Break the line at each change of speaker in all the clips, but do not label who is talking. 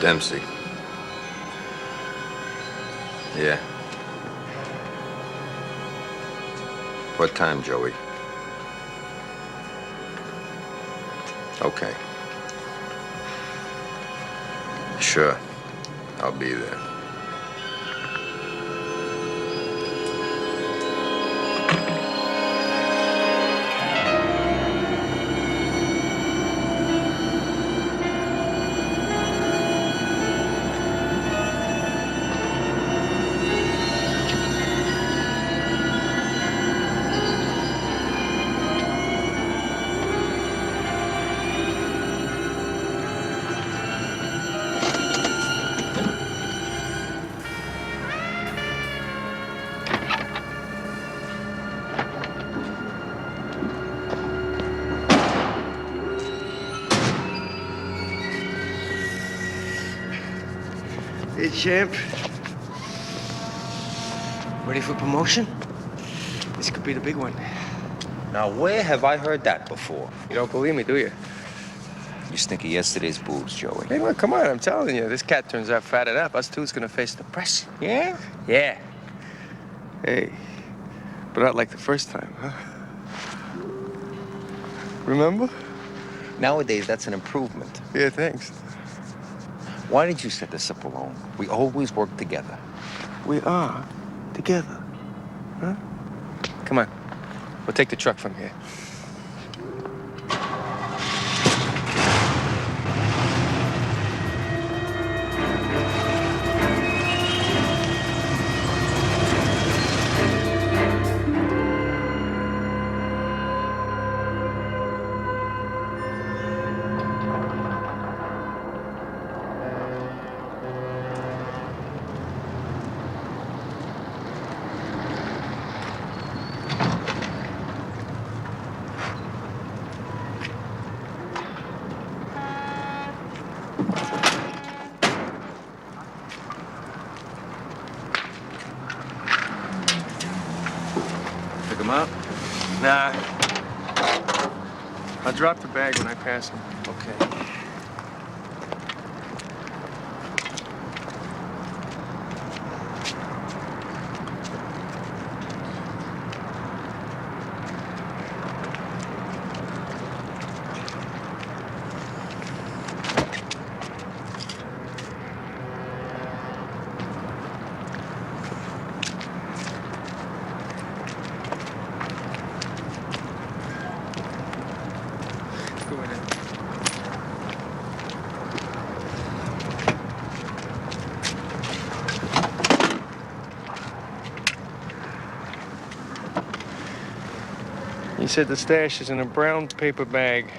Dempsey. Yeah. What time, Joey? Okay. Sure. I'll be there.
Hey, champ. Ready for promotion? This could be the big one.
Now, where have I heard that before?
You don't believe me, do you?
You stink of yesterday's boobs, Joey.
Hey, man, come on, I'm telling you. This cat turns out fatted up. Us two's gonna face the press.
Yeah?
Yeah. Hey, but not like the first time, huh? Remember?
Nowadays, that's an improvement.
Yeah, thanks.
Why did you set this up alone? We always work together.
We are together, huh? Come on. We'll take the truck from here. Pick him up? Nah. I'll drop the bag when I pass him. Okay. said the stash is in a brown paper bag.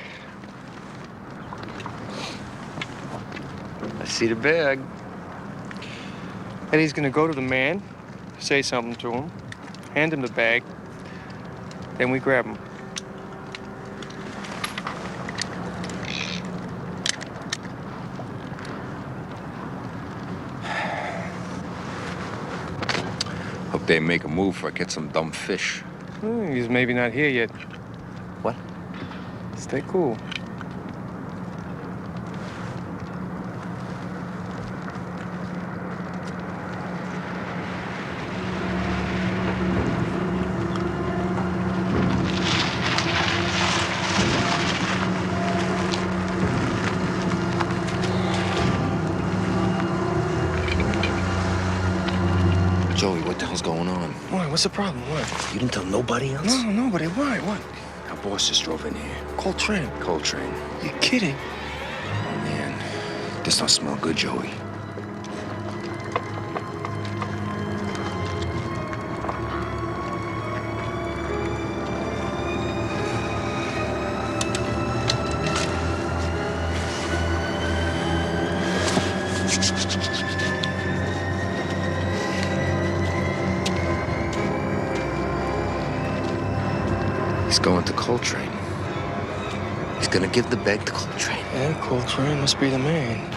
I see the bag. Eddie's gonna go to the man, say something to him, hand him the bag, then we grab him.
Hope they make a move for I get some dumb fish.
He's maybe not here yet.
What?
Stay cool.
Joey, what the hell's going on?
Why? What's the problem? What?
You didn't tell nobody else?
No, nobody. Why? What?
Our boss just drove in here.
Coltrane.
Coltrane.
You're kidding.
Oh, man. This don't smell good, Joey. He's going to Coltrane. He's gonna give the bag to Coltrane.
And Coltrane must be the man.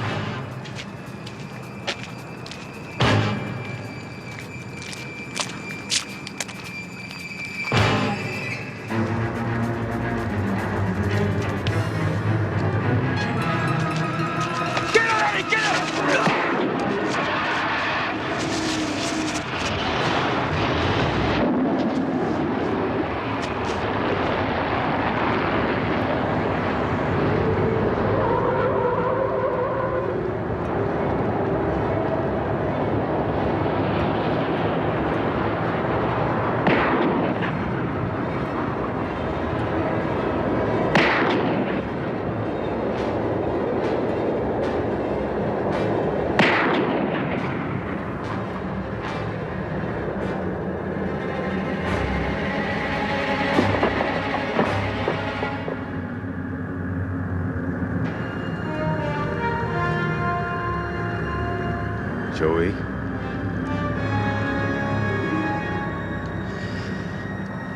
Joey?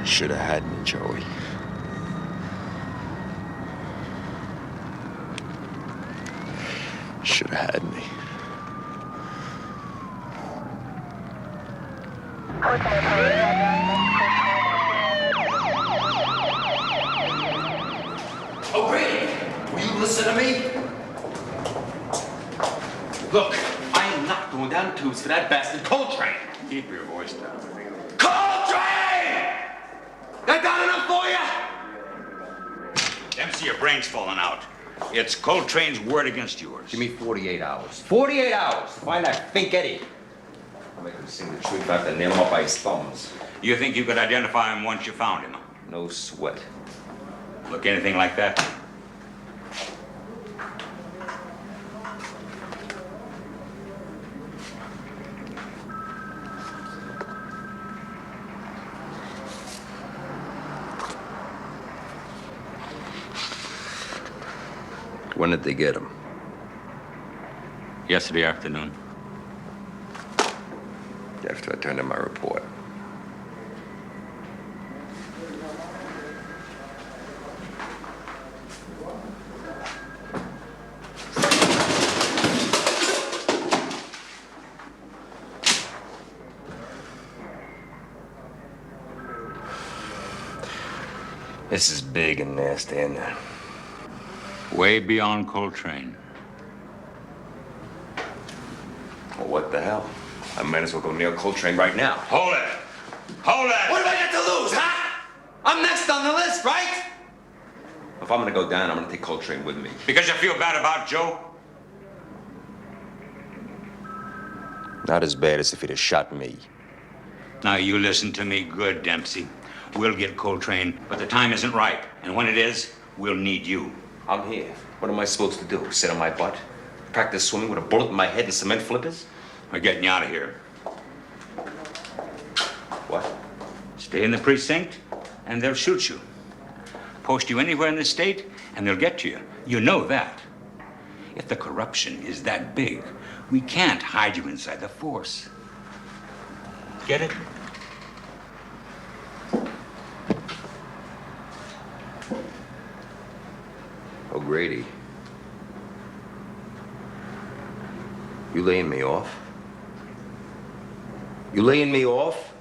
Should have had me, Joey. Should have had me.
Oh, Brady, will you listen to me? Look, I am not going down tubes for that bastard Coltrane.
Keep your voice down.
Coltrane! That done enough for you?
Dempsey, your brain's falling out. It's Coltrane's word against yours.
Give me 48 hours. 48 hours to find that Fink Eddie. I'll make him sing the truth. I have to nail him up by his thumbs.
You think you could identify him once you found him?
No sweat.
Look anything like that?
When did they get him?
Yesterday afternoon.
After I turned in my report.
This is big and nasty, isn't it?
Way beyond Coltrane.
Well, what the hell? I might as well go nail Coltrane right now.
Hold it! Hold it!
What do I got to lose, huh? I'm next on the list, right? If I'm gonna go down, I'm gonna take Coltrane with me.
Because you feel bad about Joe?
Not as bad as if he'd have shot me.
Now, you listen to me good, Dempsey. We'll get Coltrane, but the time isn't right. And when it is, we'll need you.
I'm here. What am I supposed to do? Sit on my butt? Practice swimming with a bullet in my head and cement flippers?
We're getting you out of here.
What?
Stay in the precinct, and they'll shoot you. Post you anywhere in the state, and they'll get you. You know that. If the corruption is that big, we can't hide you inside the force. Get it?
O'Grady. You laying me off? You laying me off?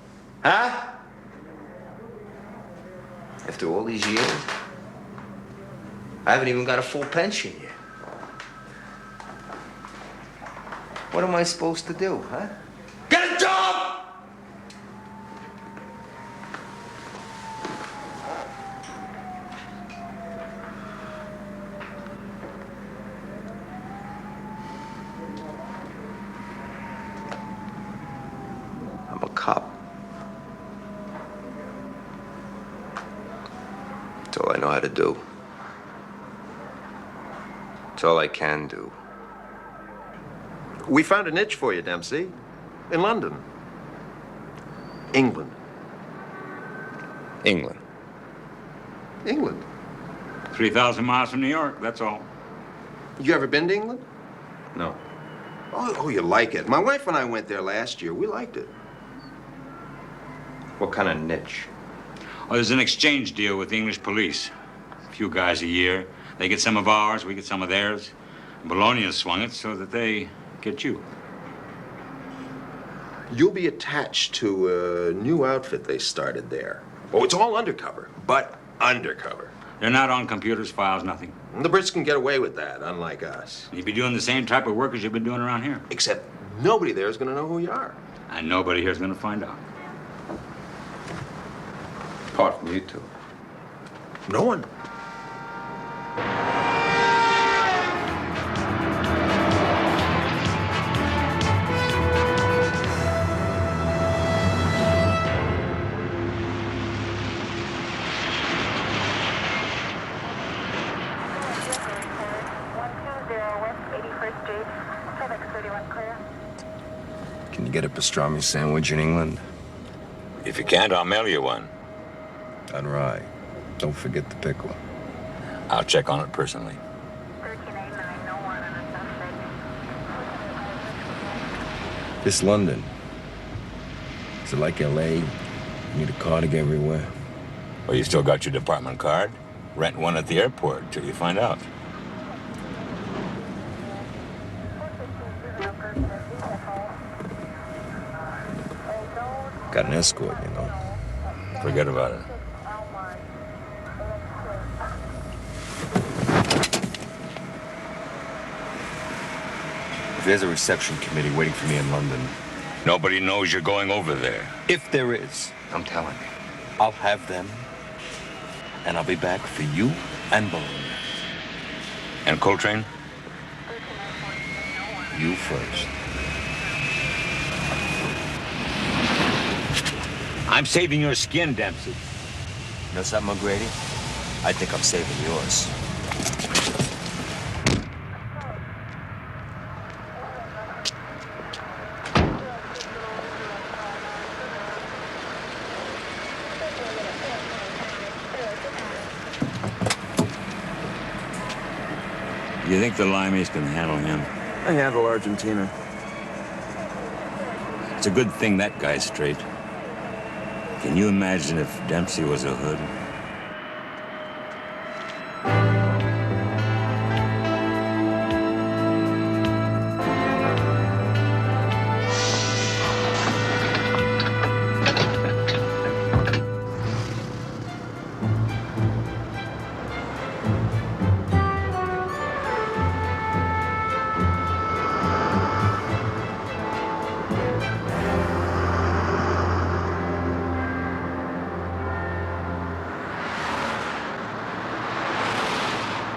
Huh? After all these years? I haven't even got a full pension yet. What am I supposed to do, huh? Get a job! I'm a cop. That's all I know how to do. It's all I can do.
We found a niche for you, Dempsey. In London. England.
England.
England.
3,000 miles from New York, that's all.
You ever been to England?
No.
Oh, you like it. My wife and I went there last year. We liked it.
What kind of niche?
Oh, there's an exchange deal with the English police. A few guys a year. They get some of ours, we get some of theirs. Bologna swung it so that they get you.
You'll be attached to a new outfit they started there. Oh, it's all undercover, but undercover.
They're not on computers, files, nothing.
And the Brits can get away with that, unlike us.
You'd be doing the same type of work as you've been doing around here.
Except nobody there is going to know who you are.
And nobody here's gonna find out.
Apart from you two.
No one.
Can you get a pastrami sandwich in England?
If you can't, I'll mail you one.
All right. Don't forget the pickle.
I'll check on it personally.
This London. Is it like LA? You need a car to get everywhere.
Well, you still got your department card. Rent one at the airport till you find out.
Got an escort, you know.
Forget about it.
If there's a reception committee waiting for me in London.
Nobody knows you're going over there.
If there is, I'm telling you, I'll have them, and I'll be back for you and Bologna.
And Coltrane?
You first.
I'm saving your skin, Dempsey.
You know something, O'Grady? I think I'm saving yours.
You think the Limeys can handle him?
I handle Argentina.
It's a good thing that guy's straight. Can you imagine if Dempsey was a hood?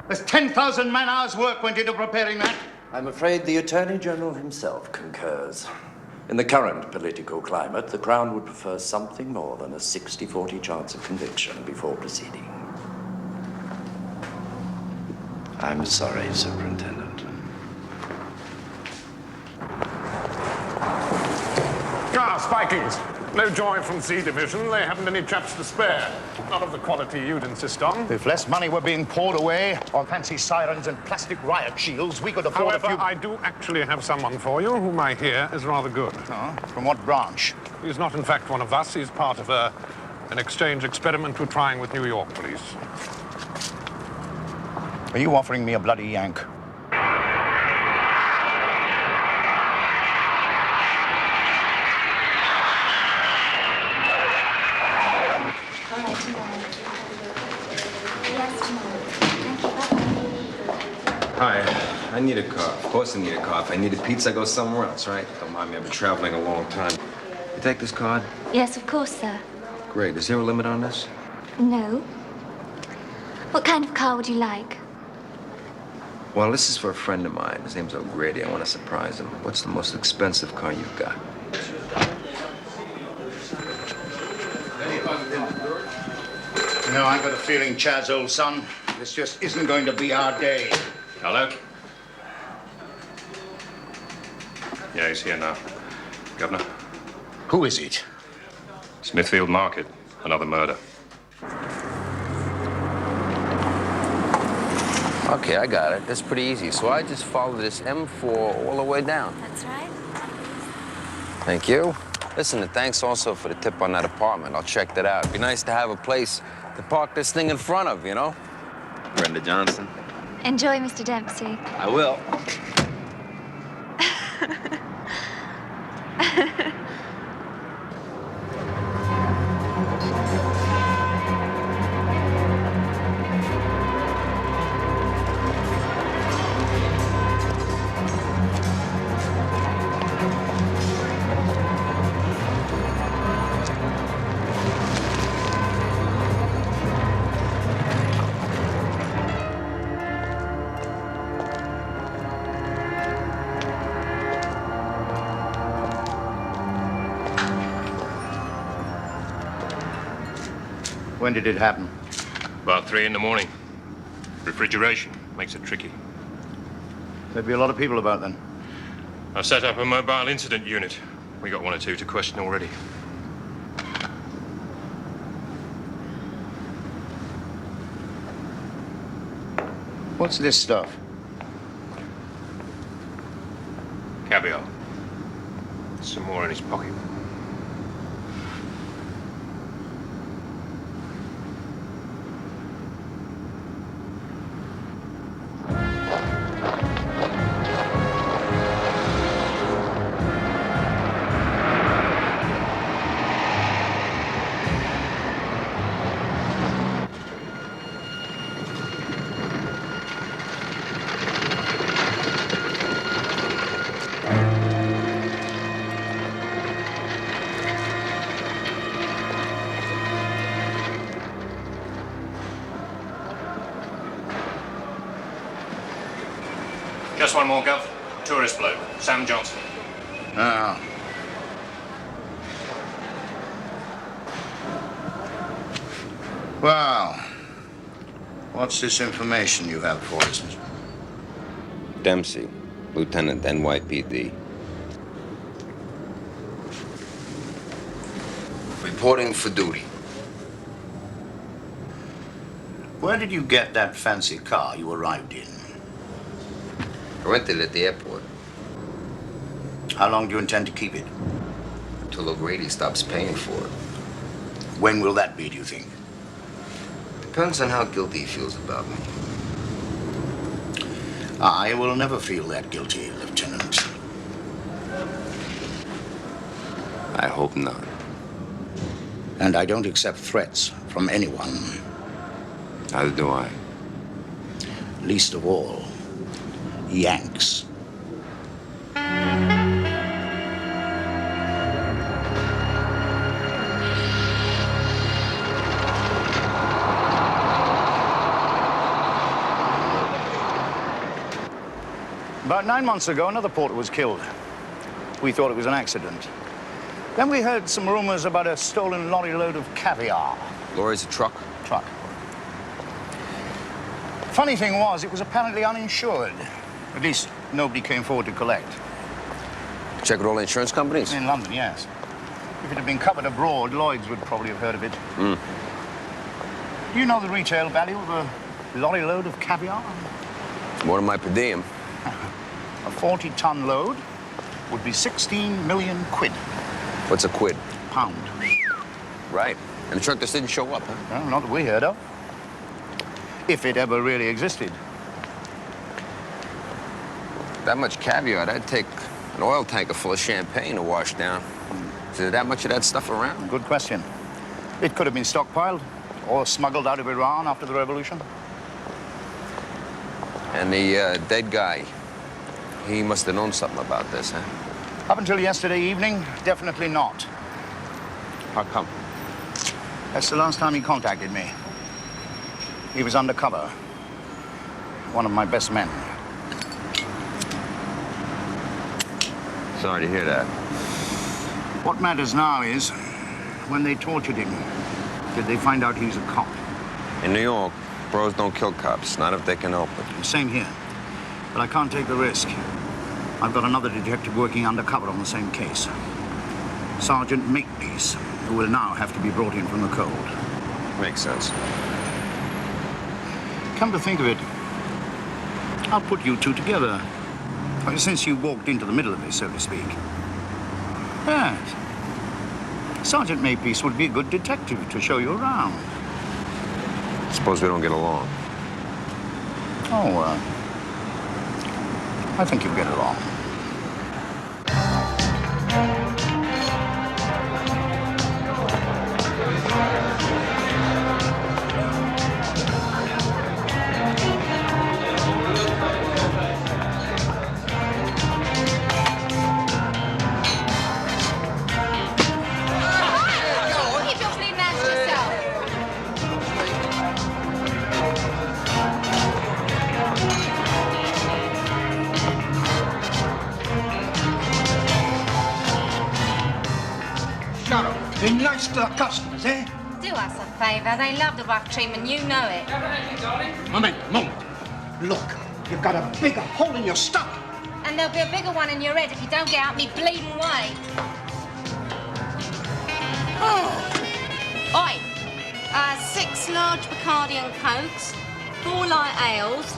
There's 10,000 man-hours work went into preparing that.
I'm afraid the Attorney General himself concurs. In the current political climate, the Crown would prefer something more than a 60-40 chance of conviction before proceeding. I'm sorry, Superintendent.
Ah, Spikings!
No joy from C Division. They haven't any chaps to spare. Not of the quality you'd insist on.
If less money were being poured away on fancy sirens and plastic riot shields, we could afford
However,
a few...
I do actually have someone for you whom I hear is rather good.
Oh, from what branch?
He's not, in fact, one of us. He's part of an exchange experiment we're trying with New York police.
Are you offering me a bloody yank?
Hi, I need a car. Of course I need a car. If I need a pizza, I go somewhere else, right? Don't mind me, I've been traveling a long time. You take this card?
Yes, of course, sir.
Great. Is there a limit on this?
No. What kind of car would you like?
Well, this is for a friend of mine. His name's O'Grady. I want to surprise him. What's the most expensive car you've got?
No, I've got a feeling, Chaz, old son, this just isn't going to be our day.
Hello? Yeah, he's here now. Governor?
Who is it?
Smithfield Market. Another murder.
Okay, I got it. That's pretty easy. So I just follow this M4 all the way down.
That's right.
Thank you. Listen, and thanks also for the tip on that apartment. I'll check that out. It'd be nice to have a place to park this thing in front of, you know? Brenda Johnson.
Enjoy, Mr. Dempsey.
I will.
When did it happen?
About 3 in the morning. Refrigeration makes it tricky.
There'd be a lot of people about then.
I've set up a mobile incident unit. We got 1 or 2 to question already.
What's this stuff?
Caviar. Some more in his pocket. Just one more, Gov. Tourist bloke, Sam Johnson.
Ah. Well, what's this information you have for us?
Dempsey, Lieutenant NYPD. Reporting for duty.
Where did you get that fancy car you arrived in?
I rented it at the airport.
How long do you intend to keep it?
Until O'Grady stops paying for it.
When will that be, do you think?
Depends on how guilty he feels about me.
I will never feel that guilty, Lieutenant.
I hope not.
And I don't accept threats from anyone.
Neither do I.
Least of all, Yanks. About 9 months ago, another porter was killed. We thought it was an accident. Then we heard some rumors about a stolen lorry load of caviar.
Lorry's a truck?
Truck. Funny thing was, it was apparently uninsured. At least, nobody came forward to collect.
Check with all the insurance companies?
In London, yes. If it had been covered abroad, Lloyd's would probably have heard of it. Do you know the retail value of a lorry load of caviar?
It's more than my per diem.
A 40-ton load would be 16 million quid.
What's a quid?
Pound.
Right. And the truck just didn't show up, huh?
Well, not that we heard of. If it ever really existed.
That much caviar, that'd take an oil tanker full of champagne to wash down. Is there that much of that stuff around?
Good question. It could have been stockpiled or smuggled out of Iran after the revolution.
And the dead guy, he must have known something about this, huh?
Up until yesterday evening, definitely not.
How come?
That's the last time he contacted me. He was undercover. One of my best men.
Sorry to hear that.
What matters now is, when they tortured him, did they find out he was a cop?
In New York, bros don't kill cops, not if they can help it.
Same here. But I can't take the risk. I've got another detective working undercover on the same case. Sergeant Makepeace, who will now have to be brought in from the cold.
Makes sense.
Come to think of it, I'll put you two together. Since you walked into the middle of this, so to speak. Yes. Sergeant Makepeace would be a good detective to show you around.
Suppose we don't get along.
Oh, I think you'll get along.
Keep your bleeding hands to yourself.
Shut up. Be nice to the customers, eh?
Do us a favour. They love the rough treatment. You know it.
Moment. Look, you've got a bigger hole in your stomach.
And there'll be a bigger one in your head if you don't get out me bleeding way. Oi! 6 large Bacardi and Cokes, 4 light ales,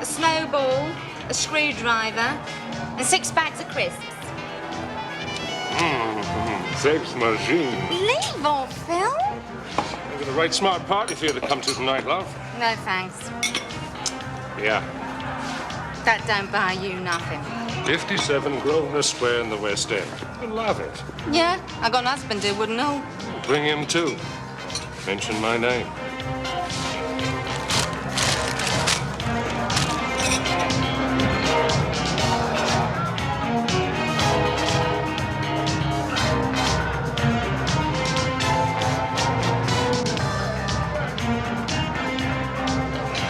a snowball, a screwdriver, and 6 bags of crisps.
Thanks, machine.
Leave off, Phil.
I've got a right smart party for you to come to tonight, love.
No thanks.
Yeah.
That don't buy you nothing.
57 Grosvenor Square in the West End. You'll love it.
Yeah, I got an husband who wouldn't know.
Bring him too. Mention my name.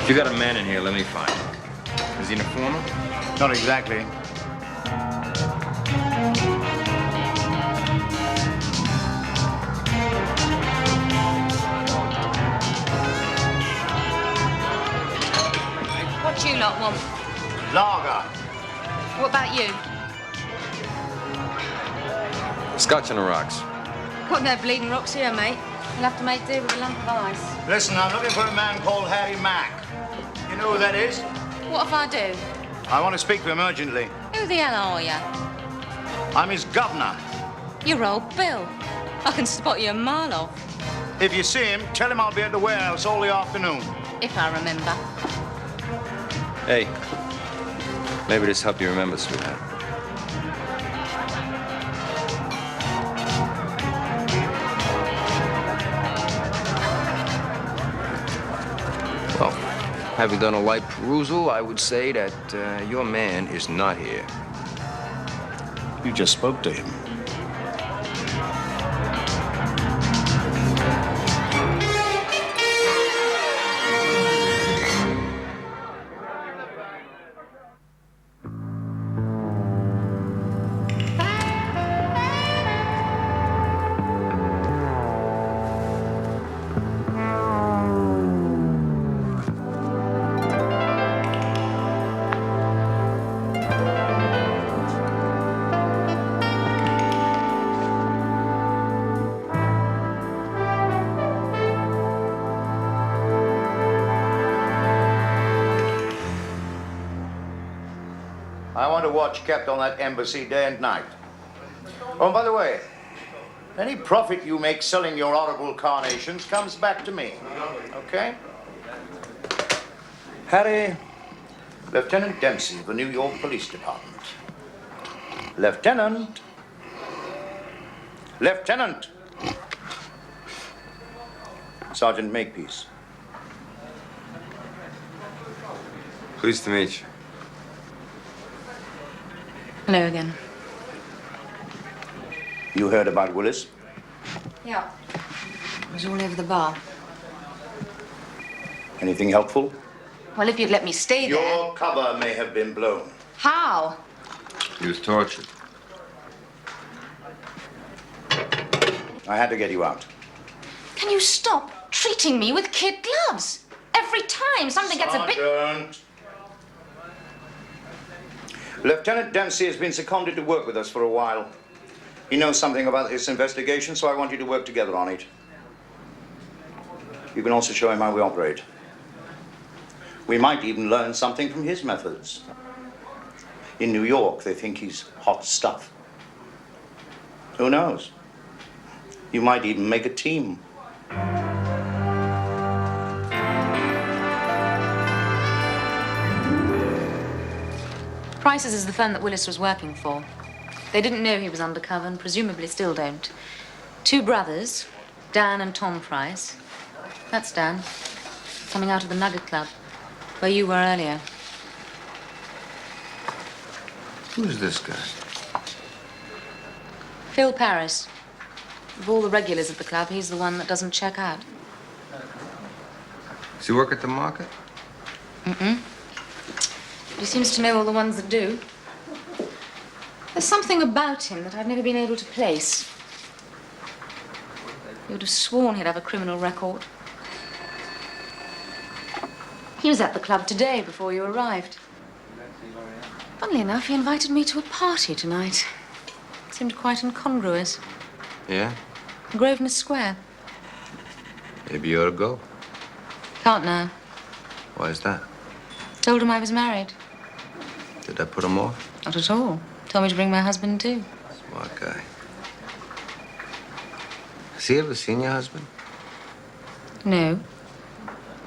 If you got a man in here, let me find him. Is he an informer?
Not exactly.
What you lot want?
Lager.
What about you?
Scotch on the rocks.
Got no bleeding rocks here, mate. You'll have to make do with a lump of ice.
Listen, I'm looking for a man called Harry Mack. You know who that is?
What if I do?
I want to speak to him urgently.
Who the hell are you?
I'm his governor.
You're old Bill. I can spot you a mile off.
If you see him, tell him I'll be at the warehouse all the afternoon.
If I remember.
Hey, maybe this help you remember, sweetheart. Well, having done a light perusal, I would say that your man is not here.
You just spoke to him. I want a watch kept on that embassy day and night. Oh, by the way, any profit you make selling your horrible carnations comes back to me, okay? Harry, Lieutenant Dempsey of the New York Police Department. Lieutenant. Lieutenant. Sergeant Makepeace.
Pleased to meet you.
Hello again.
You heard about Willis?
Yeah. It was all over the bar.
Anything helpful?
Well, if you'd let me stay there...
Your cover may have been blown.
How?
He was tortured.
I had to get you out.
Can you stop treating me with kid gloves? Every time something gets a bit...
Sergeant. Lieutenant Dempsey has been seconded to work with us for a while. He knows something about this investigation, so I want you to work together on it. You can also show him how we operate. We might even learn something from his methods. In New York, they think he's hot stuff. Who knows? You might even make a team.
Price's is the firm that Willis was working for. They didn't know he was undercover and presumably still don't. Two brothers, Dan and Tom Price. That's Dan, coming out of the Nugget Club, where you were earlier.
Who's this guy?
Phil Paris. Of all the regulars at the club, he's the one that doesn't check out.
Does he work at the market?
Mm-mm. He seems to know all the ones that do. There's something about him that I've never been able to place. You would have sworn he'd have a criminal record. He was at the club today before you arrived. Funnily enough, he invited me to a party tonight. It seemed quite incongruous.
Yeah?
Grosvenor Square.
Maybe you ought to go.
Can't now.
Why is that?
Told him I was married.
Did that put him off?
Not at all. Told me to bring my husband, too.
Smart guy. Has he ever seen your husband?
No.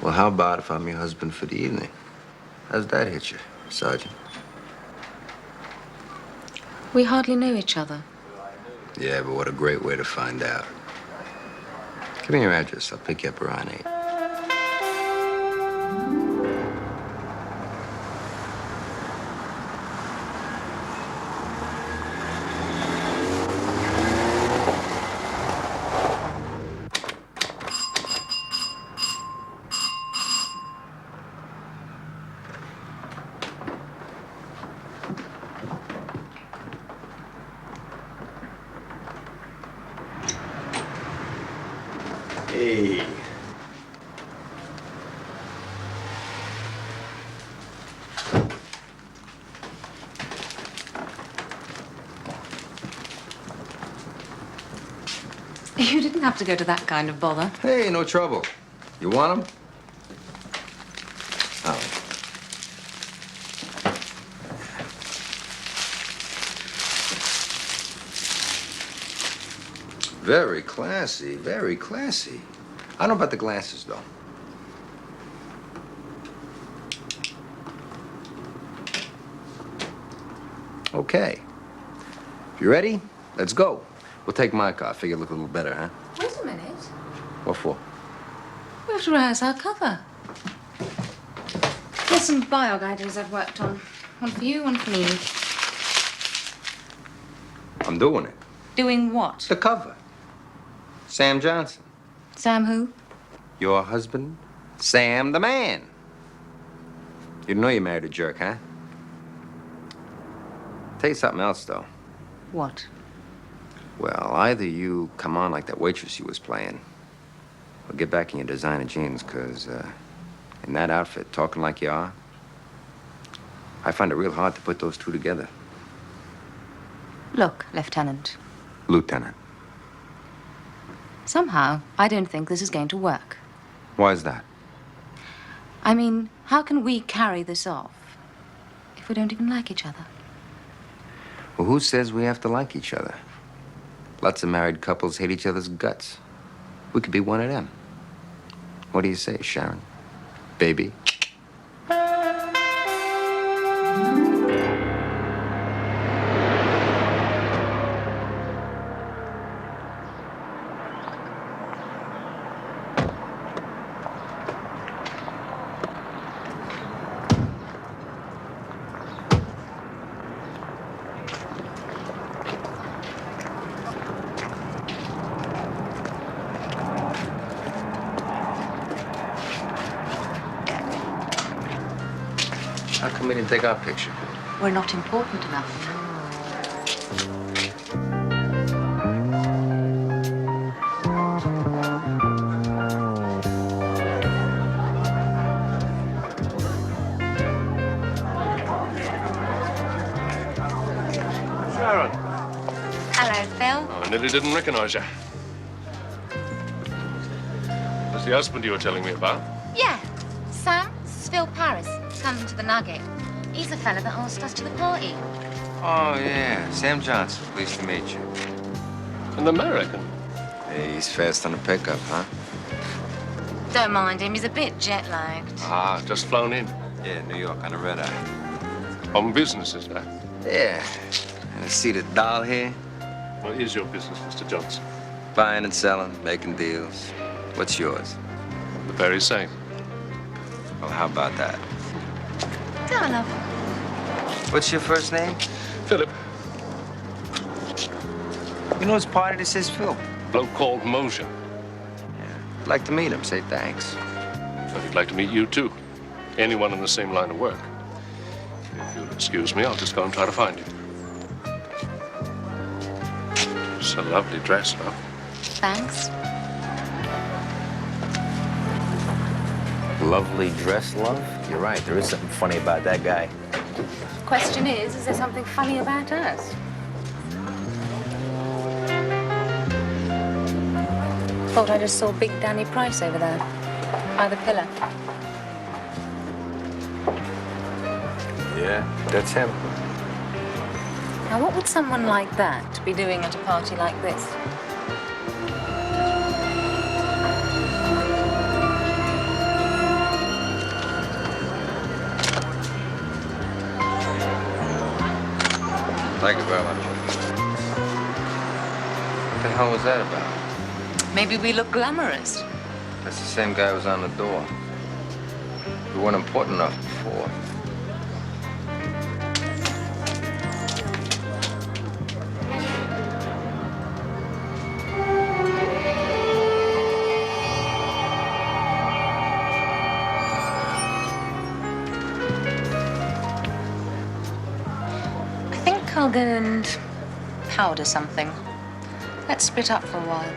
Well, how about if I'm your husband for the evening? How's that hit you, Sergeant?
We hardly know each other.
Yeah, but what a great way to find out. Give me your address. I'll pick you up around 8.
Hey.
You didn't have to go to that kind of bother.
Hey, no trouble. You want them? Oh. Very classy, very classy. I don't know about the glasses, though. Okay. If you're ready, let's go. We'll take my car. Figure it look a little better, huh?
Wait a minute.
What for?
We have to rehearse our cover. There's some biog ideas I've worked on. One for you, one for me.
I'm doing it.
Doing what?
The cover. Sam Johnson.
Sam who?
Your husband, Sam the man. You didn't know you married a jerk, huh? Tell you something else, though.
What?
Well, either you come on like that waitress you was playing, or get back in your designer jeans, because in that outfit, talking like you are, I find it real hard to put those two together.
Look, Lieutenant.
Lieutenant.
Somehow, I don't think this is going to work.
Why is that?
I mean, how can we carry this off if we don't even like each other?
Well, who says we have to like each other? Lots of married couples hate each other's guts. We could be one of them. What do you say, Sharon? Baby? How come we didn't take our picture?
We're not important enough.
Sharon.
Hello, Phil.
Oh, I nearly didn't recognize you. That's the husband you were telling me about.
Yeah, Sam, this is Phil Paris. Comes to the Nugget. He's the fella that asked us to the party.
Oh, yeah. Sam Johnson. Pleased to meet you.
An American?
Hey, he's fast on the pickup, huh?
Don't mind him, he's a bit jet-lagged.
Ah, just flown in.
Yeah, New York on a red eye.
On business, is that?
Yeah. And I see the doll here.
What is your business, Mr. Johnson?
Buying and selling, making deals. What's yours?
The very same.
Well, how about that?
Don't love.
What's your first name?
Philip.
You know, his party that says Phil.
Bloke called Mosher.
I'd like to meet him. Say thanks.
I'd like to meet you, too. Anyone in the same line of work. If you'll excuse me, I'll just go and try to find you. It's a lovely dress, love.
Thanks.
Lovely dress, love? You're right, there is something funny about that guy.
Question is there something funny about us? Thought I just saw Big Danny Price over there, by the pillar.
Yeah, that's him.
Now, what would someone like that be doing at a party like this?
Thank you very much. What the hell was that about?
Maybe we look glamorous.
That's the same guy who was on the door. We weren't important enough before.
I'll go and powder something. Let's split up for a while.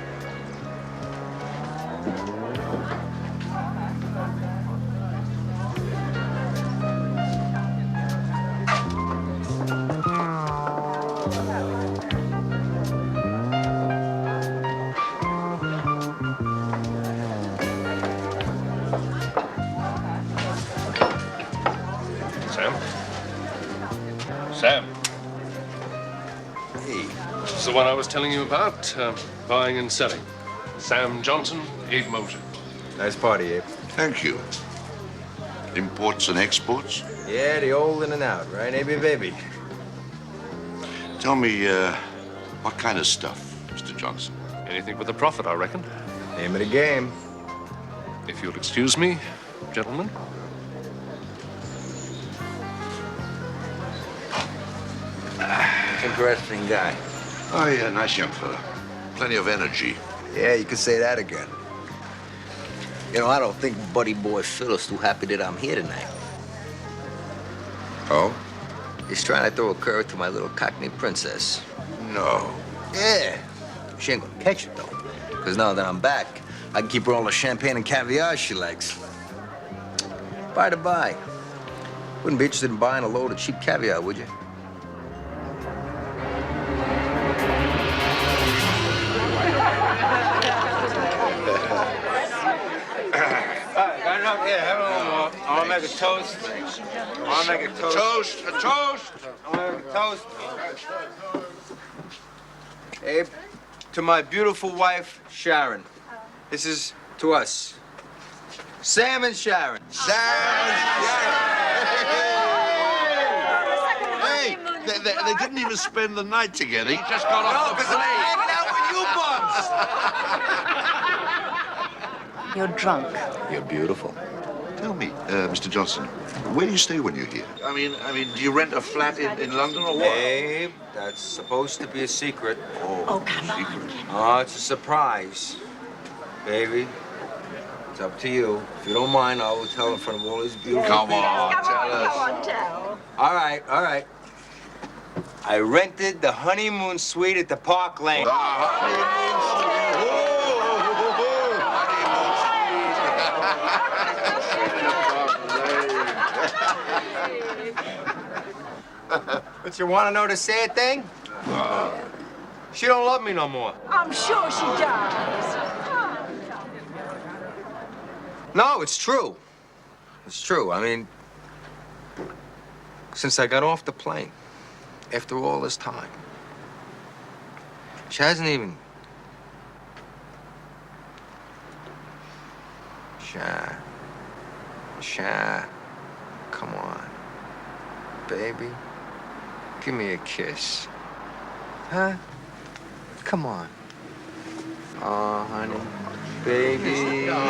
Sam. This is the one I was telling you about, buying and selling. Sam Johnson, Abe Moser.
Nice party, Abe.
Thank you. Imports and exports?
Yeah, the old in and out, right, Abe, baby?
Tell me, what kind of stuff, Mr. Johnson?
Anything with a profit, I reckon.
Name of the game.
If you'll excuse me, gentlemen.
Interesting guy.
Oh, yeah, nice young fella. Plenty of energy.
Yeah, you could say that again. You know, I don't think buddy boy Phil is too happy that I'm here tonight.
Oh?
He's trying to throw a curve to my little Cockney princess.
No.
Yeah. She ain't gonna catch it, though. Because now that I'm back, I can keep her all the champagne and caviar she likes. By the by, wouldn't be interested in buying a load of cheap caviar, would you?
Yeah, have a little more. I'll make a toast.
I'll make a toast.
A toast.
I'll make a toast. Abe, to my beautiful wife, Sharon. This is to us. Sam and Sharon.
Hey, they didn't even spend the night together. He just got off the
because I'm hanging out with you bums.
You're drunk.
You're beautiful. Tell me, Mr. Johnson, where do you stay when you're here? I mean, do you rent a flat in London or what?
Abe, that's supposed to be a secret.
Oh, come on. Secret.
Oh, it's a surprise. Baby, it's up to you. If you don't mind, I will tell in front of all these beautiful
Come
people.
on, tell us.
Come on, tell.
All right. I rented the honeymoon suite at the Park Lane.
The honeymoon
But you want to know the sad thing? She don't love me no more.
I'm sure she does.
No, it's true. It's true. I mean, since I got off the plane, after all this time, she hasn't even... Sha, come on. Baby, give me a kiss. Huh? Come on. Oh, honey. Baby. Come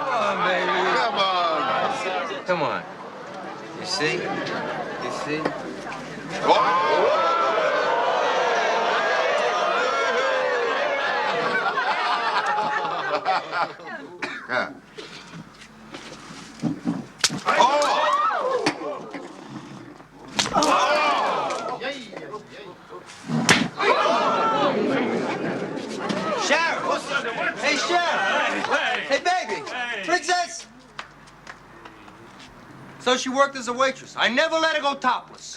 on, baby.
Come on.
Come on. You see? You see? Sharon! Hey, Sharon! Hey, baby! Princess! So she worked as a waitress. I never let her go topless.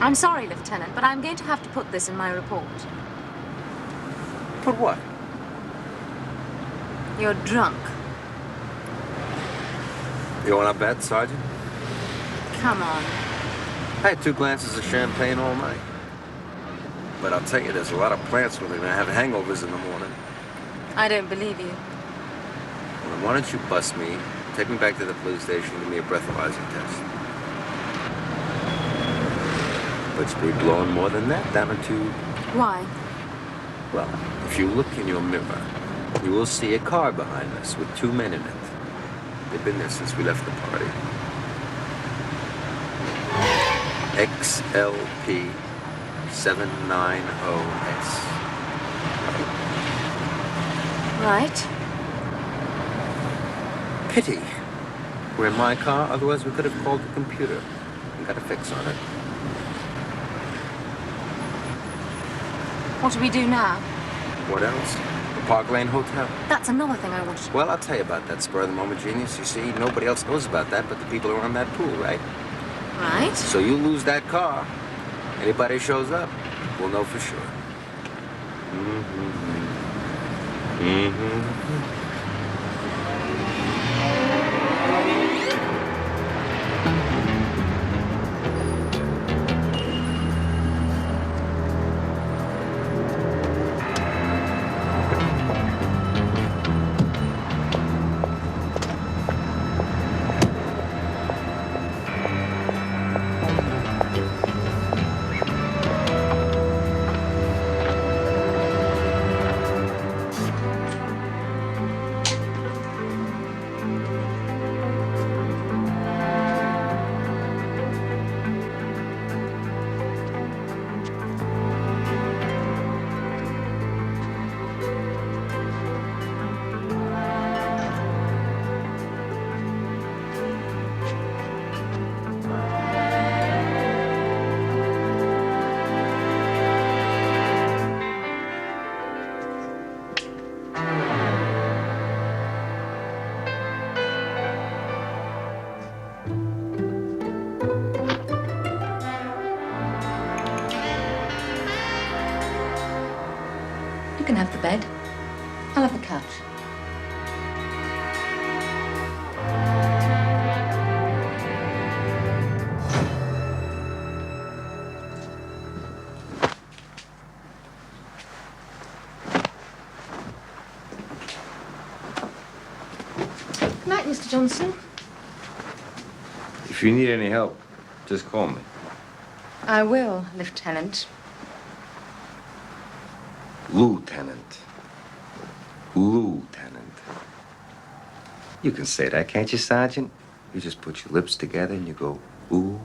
I'm sorry, Lieutenant, but I'm going to have to put this in my report.
Put what?
You're drunk.
You want to bet, Sergeant?
Come on.
I had 2 glasses of champagne all night. But I'll tell you, there's a lot of plants with me that have hangovers in the morning.
I don't believe you.
Well, then why don't you bust me, take me back to the police station, give me a breathalyzer test. But you'll be blowing more than that down a tube.
Why?
Well, if you look in your mirror, you will see a car behind us with 2 men in it. They've been there since we left the party. XLP 790S.
Right.
Pity. We're in my car, otherwise we could have called the computer and got a fix on it.
What do we do now?
What else? The Park Lane Hotel.
That's another thing I wanted.
Well, I'll tell you about that spur of the moment genius. You see, nobody else knows about that but the people who are on that pool, right?
Right.
So you lose that car. Anybody shows up, we'll know for sure.
have the bed. I'll have the couch. Good night, Mr. Johnson.
If you need any help, just call me.
I will, Lieutenant.
Lieutenant. Lieutenant. You can say that, can't you, Sergeant? You just put your lips together and you go, ooh.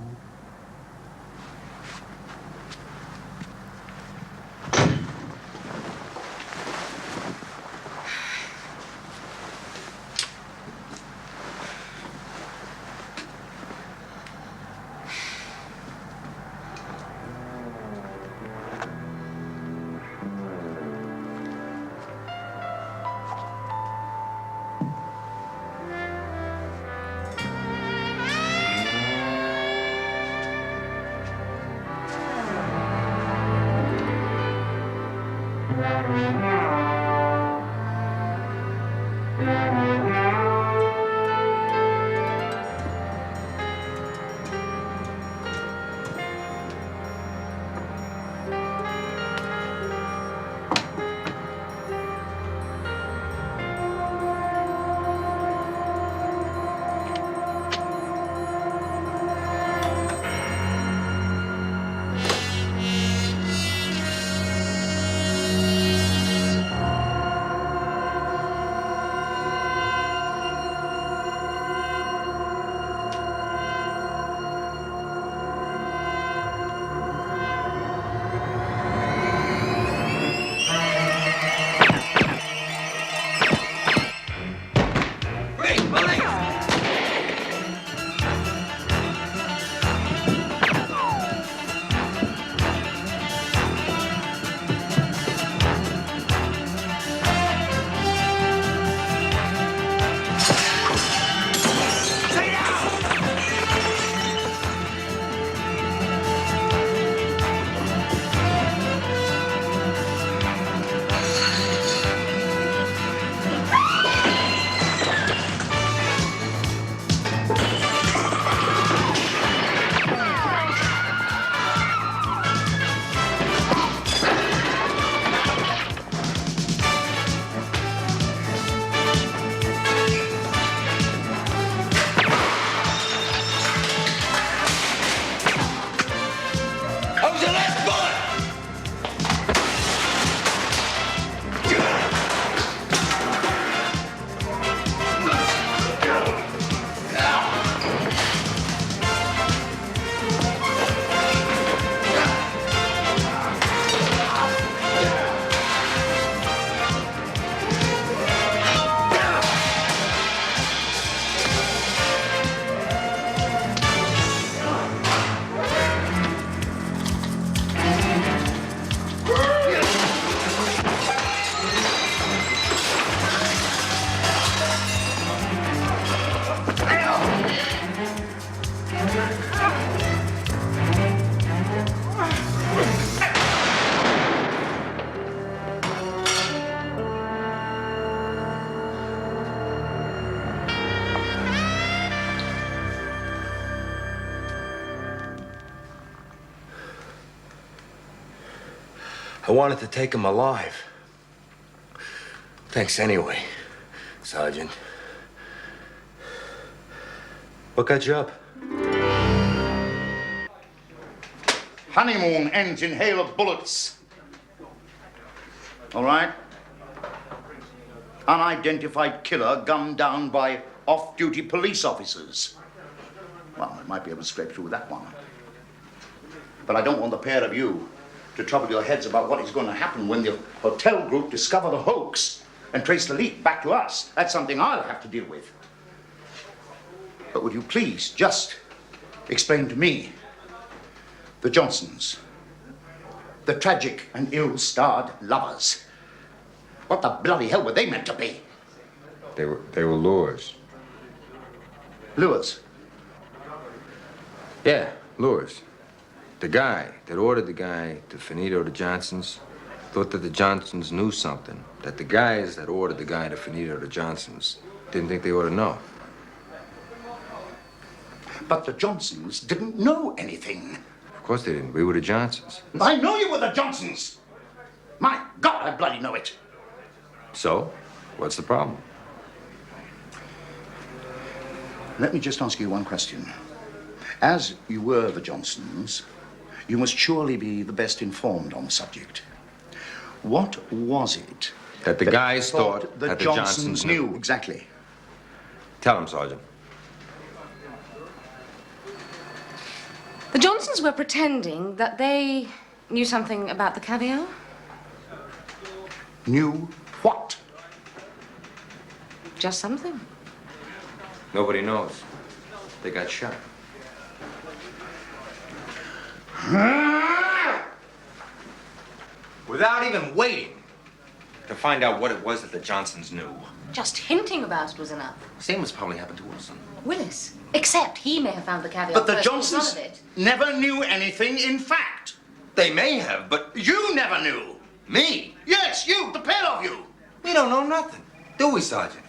I wanted to take him alive. Thanks anyway, Sergeant. What got you up?
Honeymoon ends in hail of bullets. All right? Unidentified killer gunned down by off-duty police officers. Well, I might be able to scrape through that one. But I don't want the pair of you to trouble your heads about what is going to happen when the hotel group discover the hoax and trace the leak back to us. That's something I'll have to deal with. But would you please just explain to me the Johnsons, the tragic and ill-starred lovers? What the bloody hell were they meant to be?
They were lures.
Lures?
Yeah, lures. The guy that ordered the guy to finito the Johnsons, thought that the Johnsons knew something. That the guys that ordered the guy to finito the Johnsons didn't think they ought to know.
But the Johnsons didn't know anything.
Of course they didn't. We were the Johnsons.
I know you were the Johnsons. My God, I bloody know it.
So, what's the problem?
Let me just ask you one question. As you were the Johnsons, you must surely be the best informed on the subject. What was it
That the guys thought
the
that the
Johnsons
Johnsons
knew? Exactly.
Tell him, Sergeant.
The Johnsons were pretending that they knew something about the caviar.
Knew what?
Just something.
Nobody knows. They got shot. Without even waiting to find out what it was that the Johnsons knew.
Just hinting about it was enough.
Same as probably happened to Wilson.
Willis. Except he may have found the caviar
But the
first, or some
Johnsons
of it.
never knew anything in fact.
They may have, but
You never knew.
me?
Yes, you, the pair of you.
We don't know nothing. Do we, Sergeant?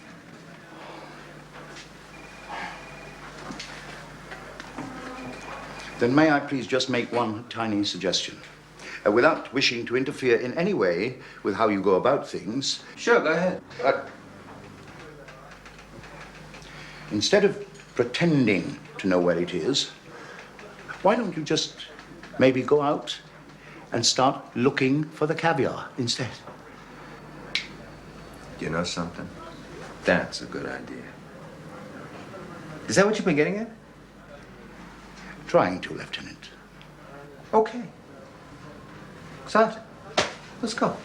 Then may I please just make one tiny suggestion? Without wishing to interfere in any way with how you go about things.
Sure, go ahead.
Instead of pretending to know where it is, why don't you just maybe go out and start looking for the caviar instead?
You know something? That's a good idea. Is that what you've been getting at?
Trying to, Lieutenant.
Okay. Sergeant, let's go.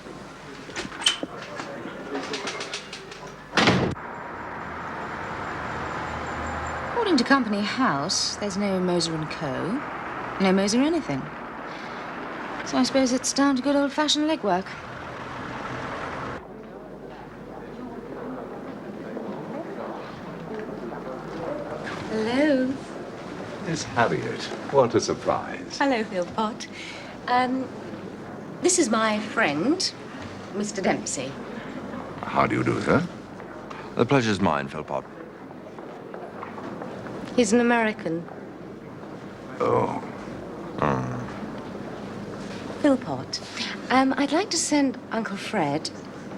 According to Company House, there's no Moser & Co., no Moser anything. So I suppose it's down to good old-fashioned legwork. Hello.
Miss Harriet, what a surprise.
Hello, Philpott. This is my friend, Mr. Dempsey.
How do you do, sir?
The pleasure's mine, Philpott.
He's an American.
Oh.
Philpott, I'd like to send Uncle Fred,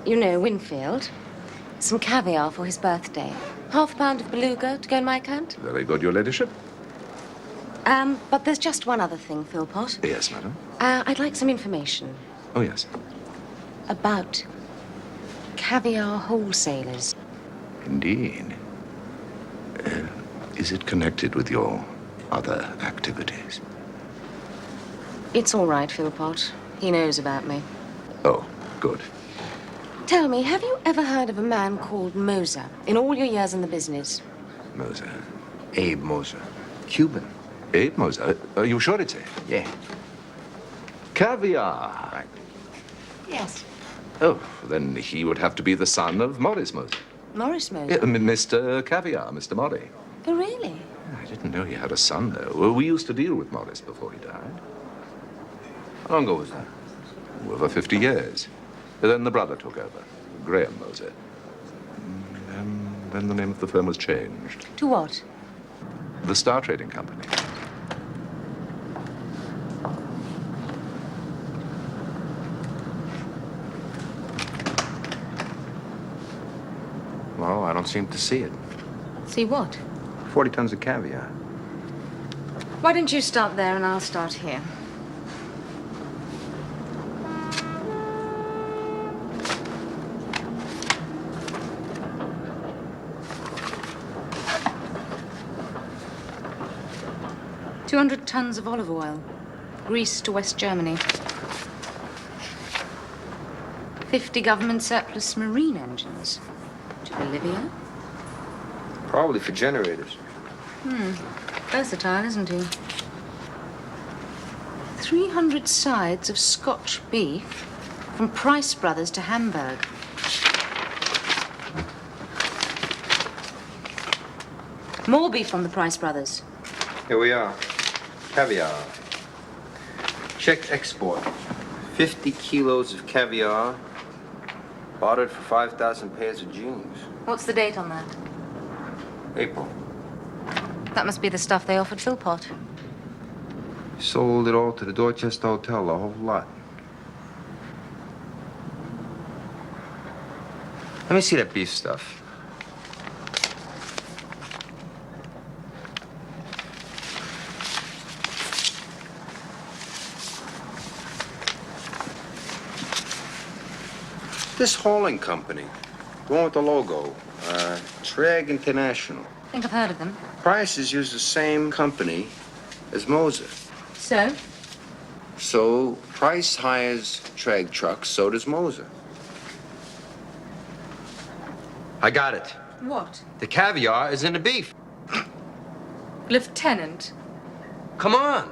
you know, Winfield, some caviar for his birthday. Half a pound of beluga to go in my account.
Very good, your ladyship.
But there's just one other thing, Philpott.
Yes, madam.
I'd like some information
Oh, yes.
about caviar wholesalers.
Indeed. Is it connected with your other activities?
It's all right, Philpott. He knows about me.
Oh, good.
Tell me, have you ever heard of a man called Moser in all your years in the business?
Moser.
Abe Moser. Cuban.
Abe Moser? Are you sure it's Abe?
Yeah.
Caviar.
Right.
Yes.
Oh, then he would have to be the son of Morris Moser.
Morris Moser?
Yeah, Mr. Caviar, Mr. Morris.
Oh, really?
I didn't know he had a son, though. Well, we used to deal with Morris before he died.
How long ago was that?
Over 50 years. Then the brother took over, Graham Moser. Then the name of the firm was changed.
To what?
The Star Trading Company.
Well, I don't seem to see it.
See what?
40 tons of caviar.
Why don't you start there and I'll start here? $200 tons of olive oil. Greece to West Germany. 50 government surplus marine engines. To Bolivia.
Probably for generators.
Versatile, isn't he? 300 sides of Scotch beef from Price Brothers to Hamburg. More beef from the Price Brothers.
Here we are. Caviar. Check export. 50 kilos of caviar, bartered for 5,000 pairs of jeans.
What's the date on that?
April.
That must be the stuff they offered Philpott.
Sold it all to the Dorchester Hotel, a whole lot. Let me see that beef stuff. This hauling company, the one with the logo, Treg International.
I think I've heard of them.
Prices use the same company as Moser.
So?
So Price hires Treg trucks, so does Moser. I got it.
What?
The caviar is in the beef.
Lieutenant.
Come on.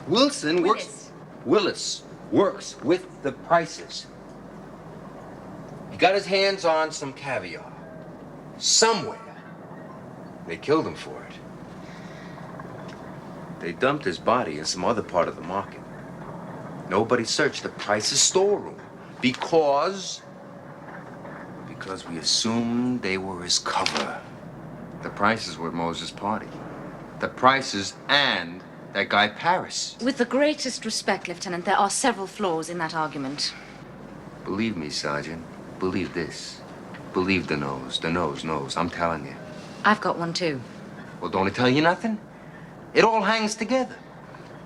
Willis works with the Prices. He got his hands on some caviar. Somewhere. They killed him for it. They dumped his body in some other part of the market. Nobody searched the Price's storeroom because we assumed they were his cover. The Prices were at Moses' party. The Prices and that guy Paris.
With the greatest respect, Lieutenant, there are several flaws in that argument.
Believe me, Sergeant. Believe this. Believe the nose. The nose knows. I'm telling you.
I've got one, too.
Well, don't it tell you nothing? It all hangs together.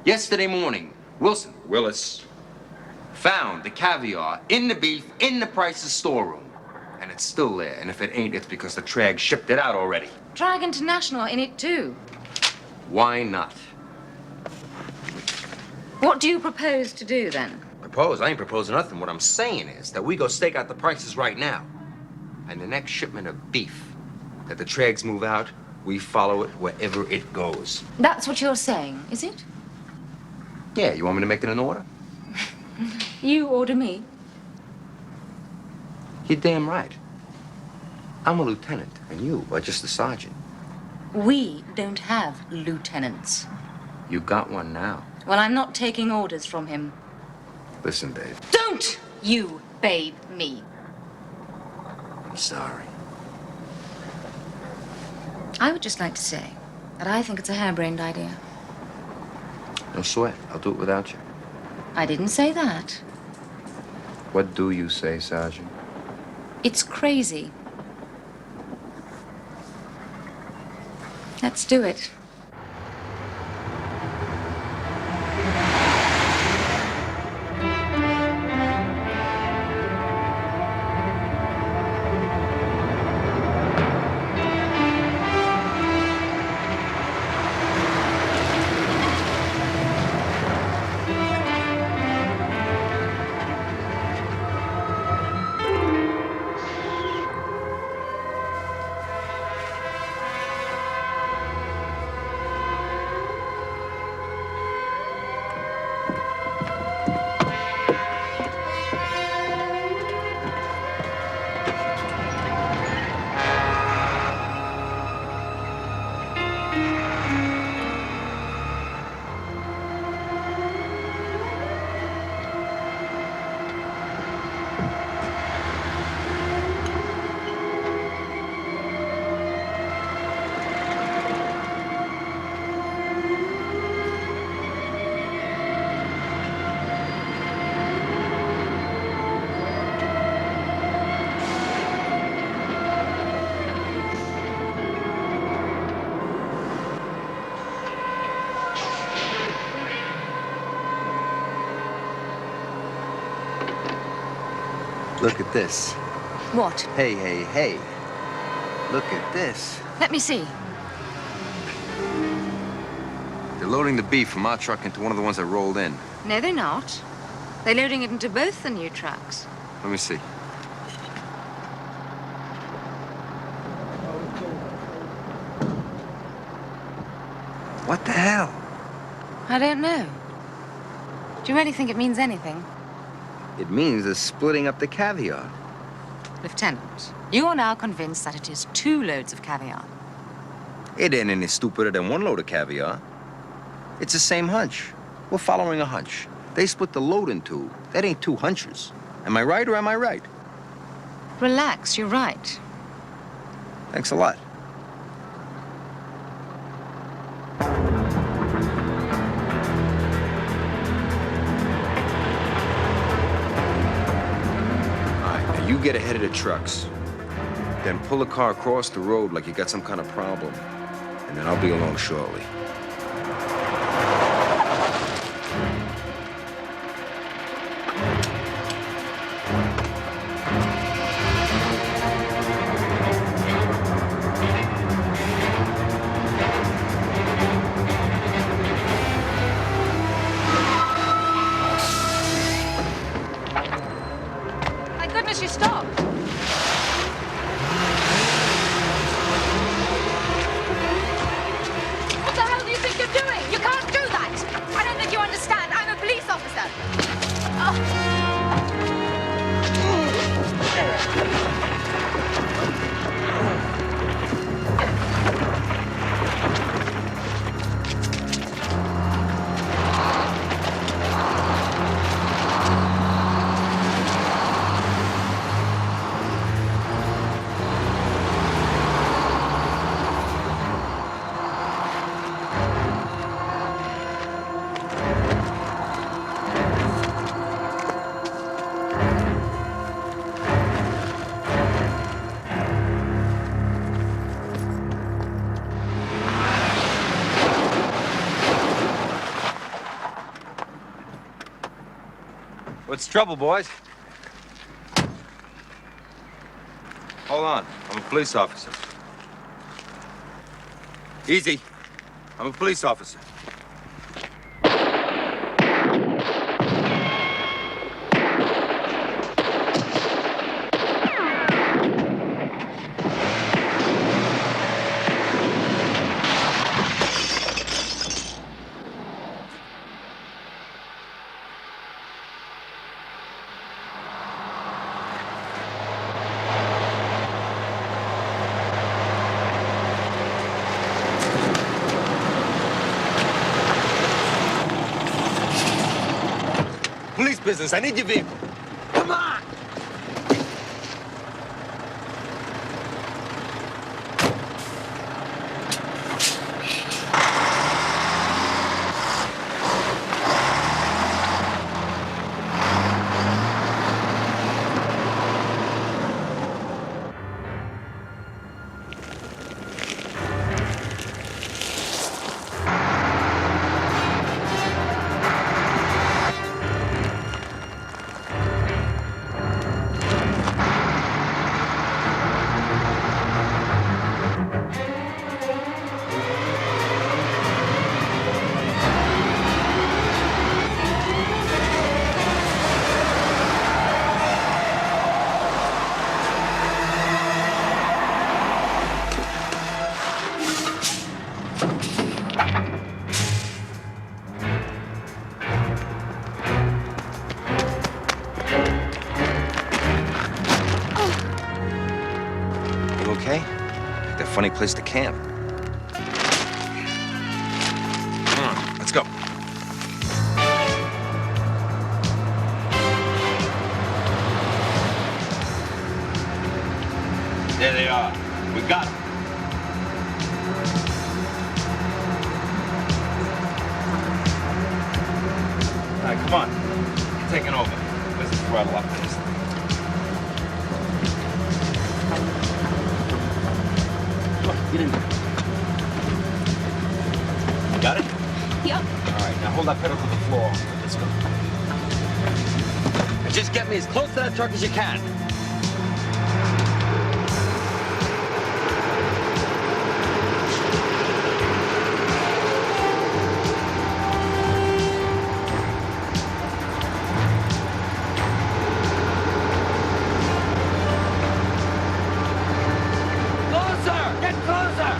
Yesterday morning, Willis, found the caviar in the beef in the Price's storeroom. And it's still there. And if it ain't, it's because the Trag shipped it out already.
Drag International in it, too.
Why not?
What do you propose to do, then?
Propose? I ain't proposing nothing. What I'm saying is that we go stake out the Prices right now. And the next shipment of beef that the Trags move out, we follow it wherever it goes.
That's what you're saying, is it?
Yeah, you want me to make it an order?
You order me.
You're damn right. I'm a lieutenant, and you are just a sergeant.
We don't have lieutenants.
You got one now.
Well, I'm not taking orders from him.
Listen, babe.
Don't you babe me.
I'm sorry.
I would just like to say that I think it's a harebrained idea.
No sweat. I'll do it without you.
I didn't say that.
What do you say, Sergeant?
It's crazy. Let's do it.
Look at this.
What?
Hey, hey, hey. Look at this.
Let me see.
They're loading the beef from our truck into one of the ones that rolled in.
No, they're not. They're loading it into both the new trucks.
Let me see. What the hell?
I don't know. Do you really think it means anything?
It means they're splitting up the caviar.
Lieutenant, you are now convinced that it is 2 loads of caviar.
It ain't any stupider than 1 load of caviar. It's the same hunch. We're following a hunch.
They split the load in two. That ain't two hunchers. Am I right or am I right?
Relax, you're right.
Thanks a lot.
All right, now you get ahead of the trucks. Then pull the car across the road like you got some kind of problem. And then I'll be along shortly.
Thank goodness you stopped. What the hell do you think you're doing? You can't do that. I don't think you understand. I'm a police officer.
What's the trouble, boys? Hold on. I'm a police officer. Easy. I'm a police officer. Police business. I need your vehicle. Come on!
Okay? Picked a funny place to camp. Come on, let's go.
There they are. We got them. All right, come on. You're taking over. Let's throttle up this. Get in there. Got it?
Yep.
All right, now hold that pedal to the floor. Let's go. And just get me as close to that truck as you can. Closer! Get closer!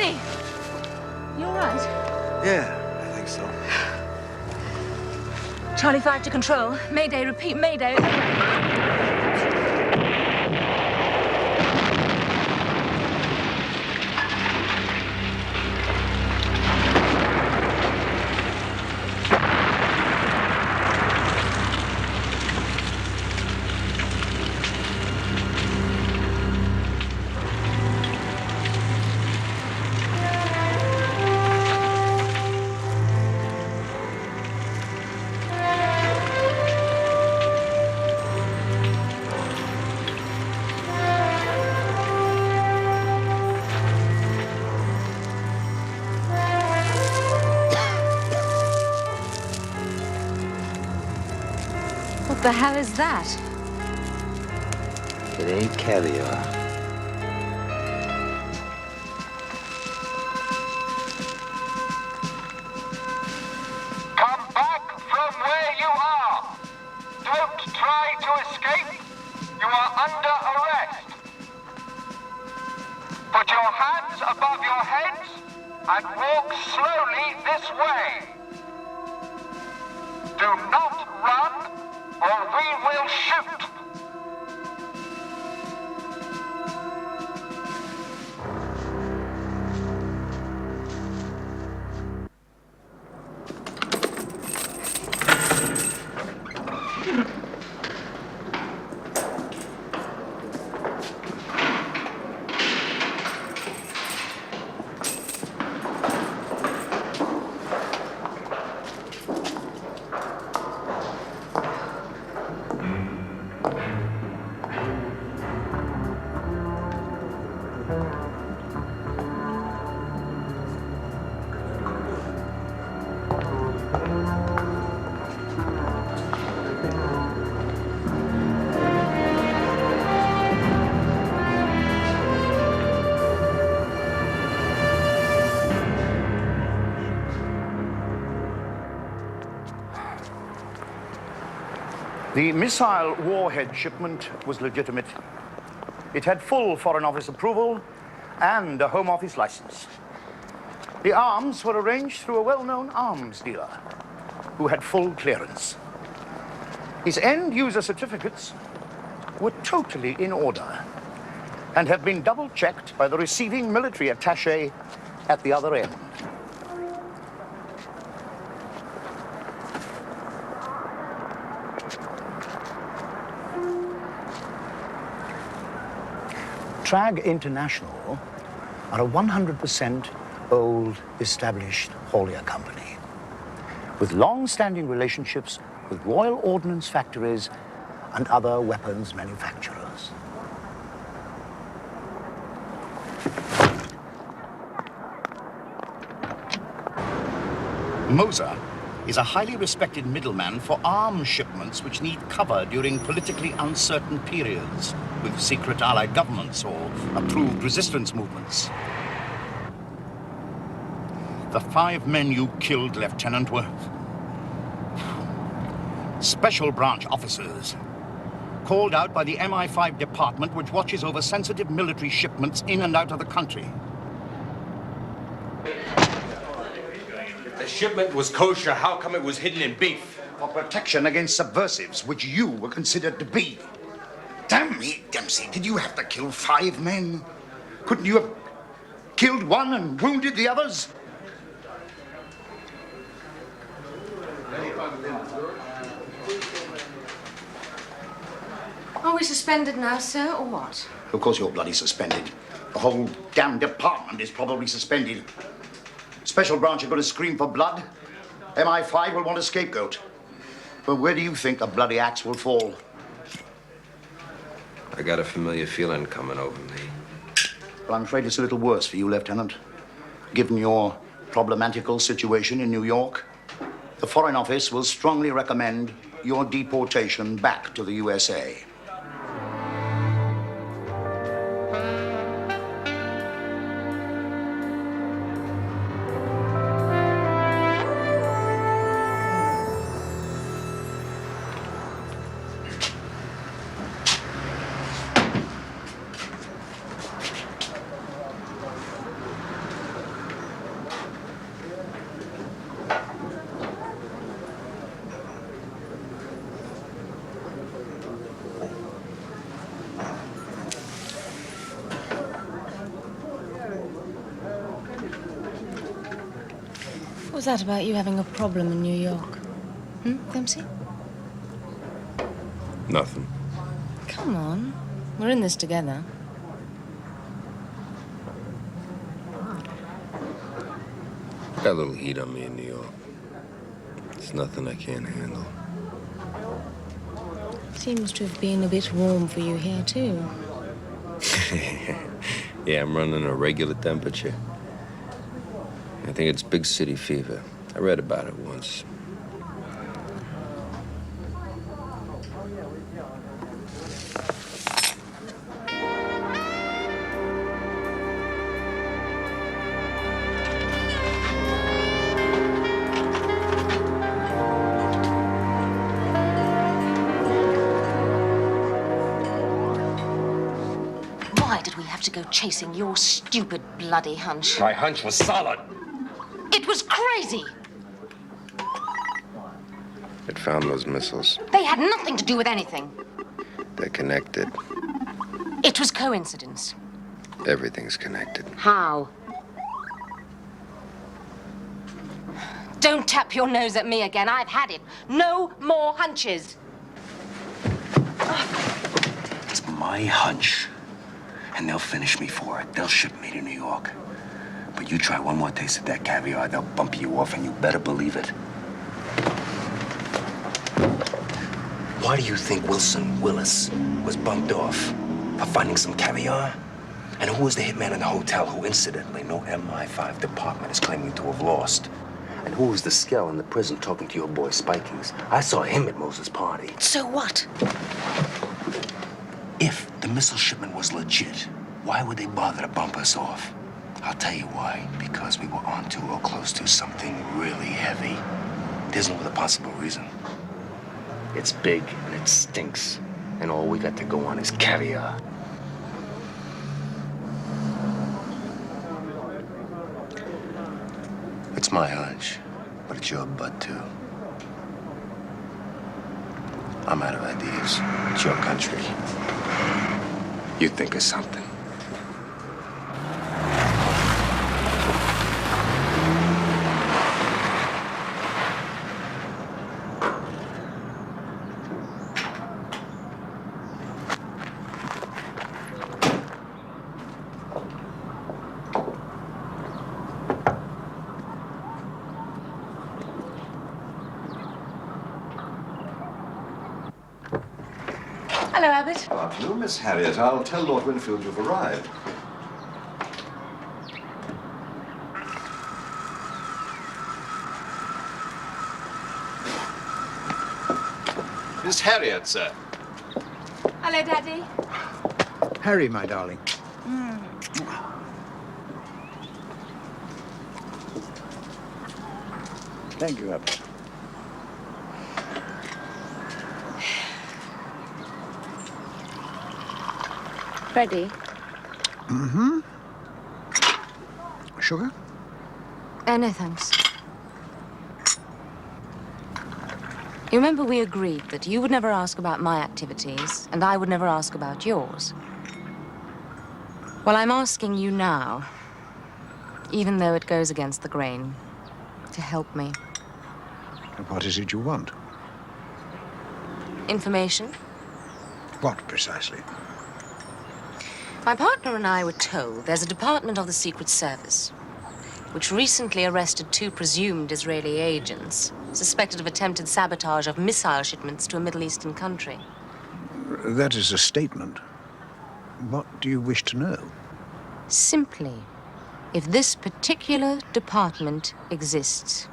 Jimmy! You all right?
Yeah, I think so.
Charlie 5 to control. Mayday, repeat, mayday. What the hell is that?
It ain't caviar.
Come back from where you are. Don't try to escape. You are under arrest. Put your hands above your heads and walk slowly this way. Do not run, or we will shoot.
The missile warhead shipment was legitimate. It had full Foreign Office approval and a Home Office license. The arms were arranged through a well-known arms dealer who had full clearance. His end-user certificates were totally in order and have been double-checked by the receiving military attaché at the other end. Trag International are a 100% old, established haulier company with long-standing relationships with Royal Ordnance factories and other weapons manufacturers. Moser is a highly respected middleman for arms shipments which need cover during politically uncertain periods with secret allied governments or approved resistance movements. The 5 men you killed, Lieutenant, were special branch officers called out by the MI5 department which watches over sensitive military shipments in and out of the country.
The shipment was kosher. How come it was hidden in beef?
For protection against subversives, which you were considered to be. Damn me, Dempsey, did you have to kill 5 men? Couldn't you have killed one and wounded the others?
Are we suspended now, sir, or what?
Of course you're bloody suspended. The whole damn department is probably suspended. Special branch are going to scream for blood. MI5 will want a scapegoat. But where do you think the bloody axe will fall?
I got a familiar feeling coming over me.
Well, I'm afraid it's a little worse for you, Lieutenant. Given your problematical situation in New York, the Foreign Office will strongly recommend your deportation back to the USA.
was that about you having a problem in New York? Dempsey?
Nothing.
Come on. We're in this together.
I got a little heat on me in New York. It's nothing I can't handle.
Seems to have been a bit warm for you here, too.
Yeah, I'm running a regular temperature. I think it's big city fever. I read about it once.
Why did we have to go chasing your stupid bloody hunch?
My hunch was solid.
It was crazy.
It found those missiles.
They had nothing to do with anything.
They're connected.
It was coincidence.
Everything's connected.
How? Don't tap your nose at me again. I've had it. No more hunches.
It's my hunch. And they'll finish me for it. They'll ship me to New York. But you try one more taste of that caviar, they'll bump you off, and you better believe it. Why do you think Wilson Willis was bumped off? For finding some caviar? And who was the hitman in the hotel who, incidentally, no MI5 department is claiming to have lost? And who was the skell in the prison talking to your boy Spikings? I saw him at Moses' party.
So what?
If the missile shipment was legit, why would they bother to bump us off? I'll tell you why. Because we were onto or close to something really heavy. There's no other possible reason. It's big and it stinks. And all we got to go on is caviar. It's my hunch, but it's your butt, too. I'm out of ideas. It's your country. You think of something.
Hello, Abbott.
Good afternoon, Miss Harriet. I'll tell Lord Winfield you've arrived. Miss Harriet, sir.
Hello, Daddy.
Harry, my darling. Thank you, Abbott.
Freddie?
Mm-hmm. Sugar?
No, thanks. You remember we agreed that you would never ask about my activities, and I would never ask about yours. Well, I'm asking you now, even though it goes against the grain, to help me.
What is it you want?
Information.
What, precisely?
My partner and I were told there's a department of the Secret Service which recently arrested 2 presumed Israeli agents suspected of attempted sabotage of missile shipments to a Middle Eastern country.
That is a statement. What do you wish to know?
Simply, if this particular department exists.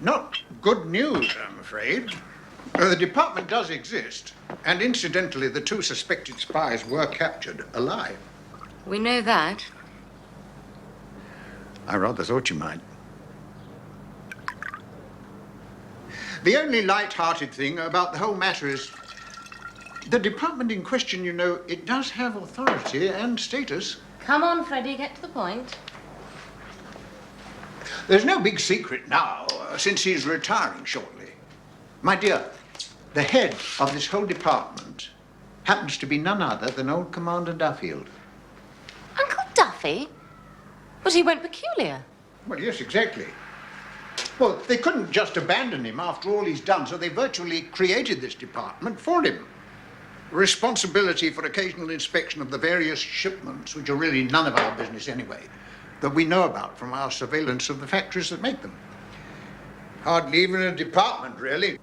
Not good news, I'm afraid. The department does exist, and incidentally, the 2 suspected spies were captured alive.
We know that.
I rather thought you might. The only light-hearted thing about the whole matter is the department in question, you know, it does have authority and status.
Come on, Freddie, get to the point.
There's no big secret now, since he's retiring shortly. My dear, the head of this whole department happens to be none other than old Commander Duffield.
Uncle Duffy?
But he went peculiar.
Well, yes, exactly. Well, they couldn't just abandon him after all he's done, so they virtually created this department for him. Responsibility for occasional inspection of the various shipments, which are really none of our business anyway, that we know about from our surveillance of the factories that make them. Hardly even a department, really.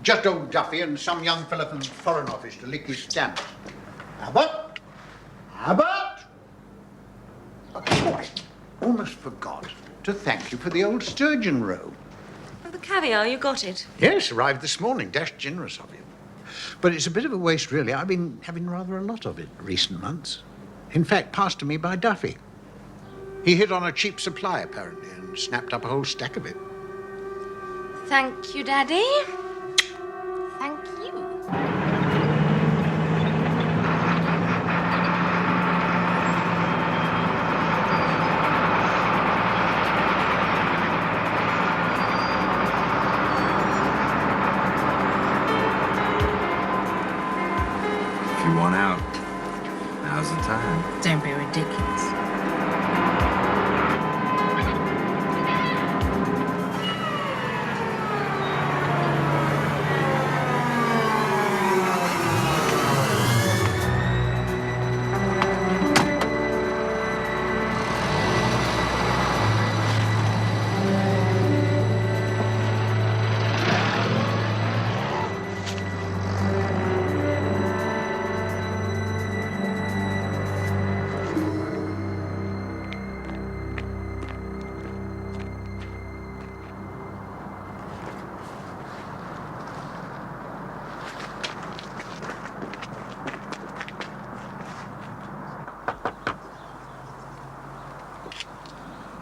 Just old Duffy and some young fellow from the Foreign Office to lick his stamps. Abbott! Abbott! Oh, I almost forgot to thank you for the old sturgeon roe.
Oh, the caviar, you got it?
Yes, arrived this morning. Dashed generous of you. But it's a bit of a waste, really. I've been having rather a lot of it recent months. In fact, passed to me by Duffy. He hit on a cheap supply, apparently, and snapped up a whole stack of it.
Thank you, Daddy. Thank you.
If you want out, now's the time.
Don't be ridiculous.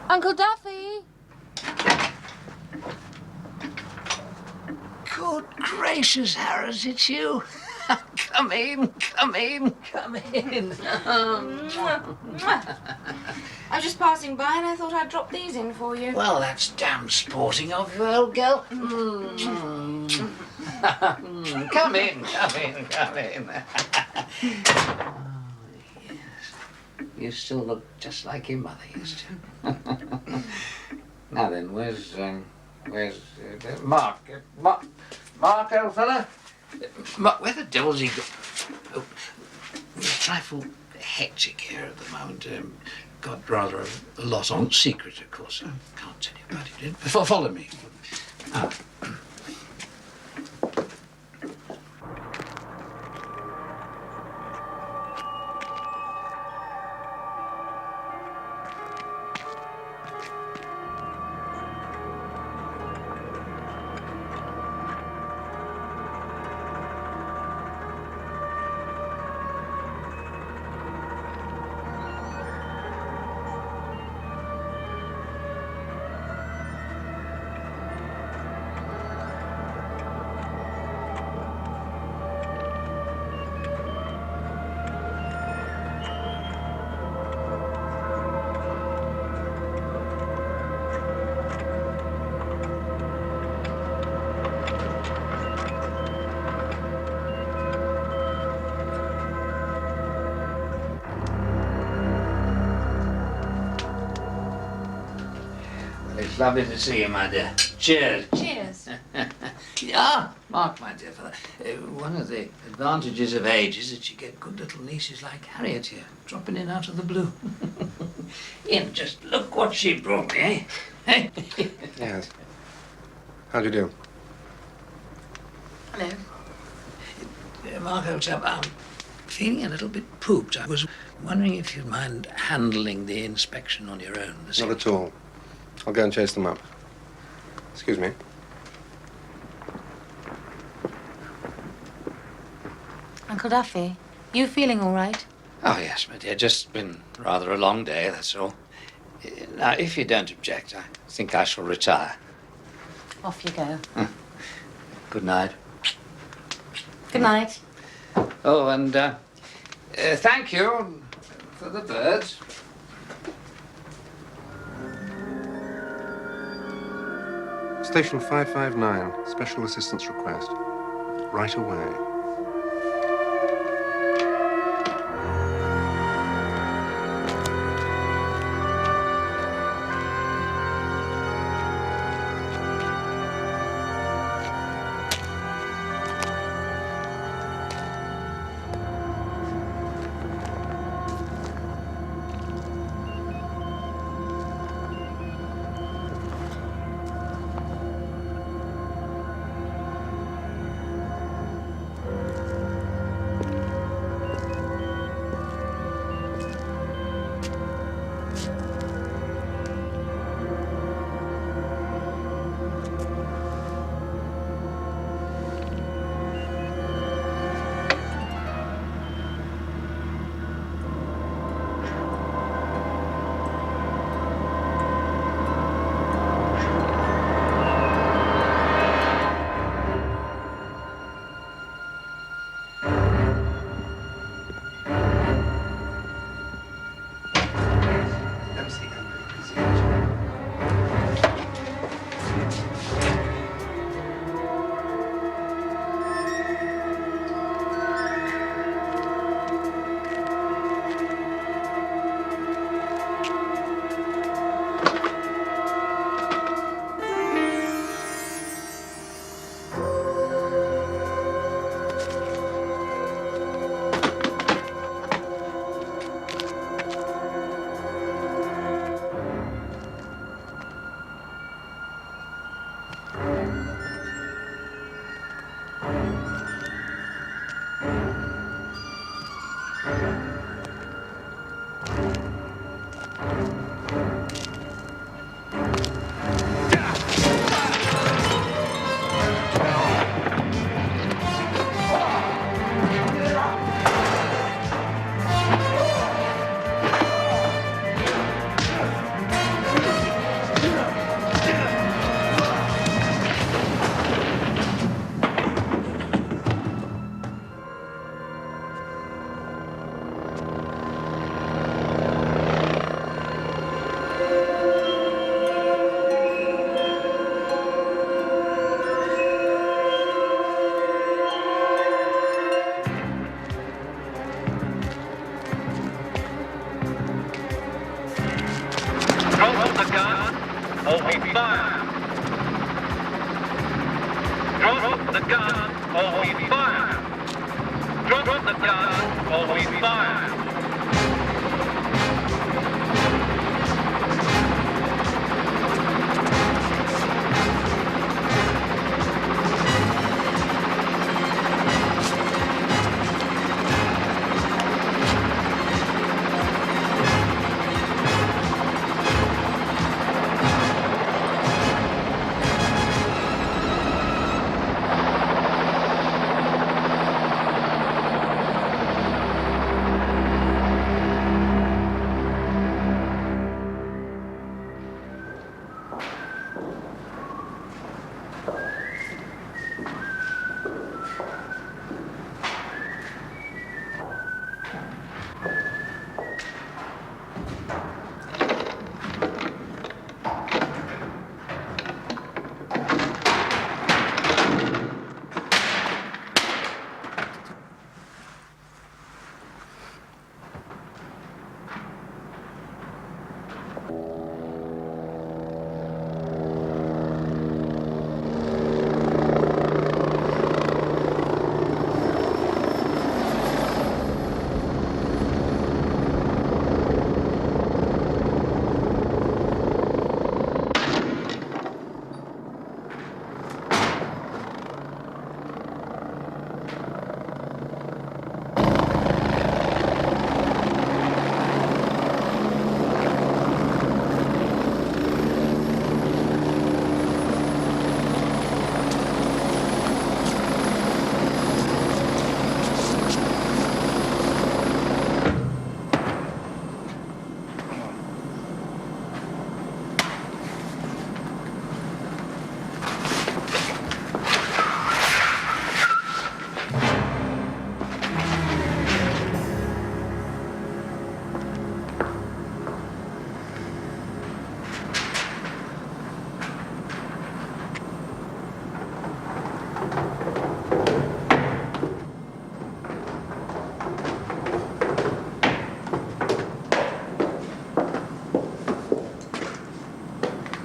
Uncle Duffy.
Good gracious, Harris, it's you. Come in, come in, come in.
I was just passing by and I thought I'd drop these in for you.
Well, that's damn sporting of you, old girl. Come in, come in, come in. Oh, yes. You still look just like your mother used to. Now then, where's Mark? Mark, old fella? Mark, where the devil's he got? Oh, we're a trifle hectic here at the moment. Got rather a lot on. Secret, of course. I can't tell you about it. Follow me. It's lovely to see you, my dear. Cheers.
Cheers.
Mark, my dear fellow, one of the advantages of age is that you get good little nieces like Harriet here, dropping in out of the blue. Ian, just look what she brought me, eh?
Yes. How'd you do?
Hello.
Mark, old chap, I'm feeling a little bit pooped. I was wondering if you'd mind handling the inspection on your own.
Not at all. I'll go and chase them up. Excuse me.
Uncle Duffy, you feeling all right?
Oh, yes, my dear. Just been rather a long day, that's all. Now, if you don't object, I think I shall retire.
Off you go.
Good night.
Good night.
Oh, and thank you for the birds.
Station 559, special assistance request. Right away.
we fire. Drop the gun or we fire. Drop the gun or we fire.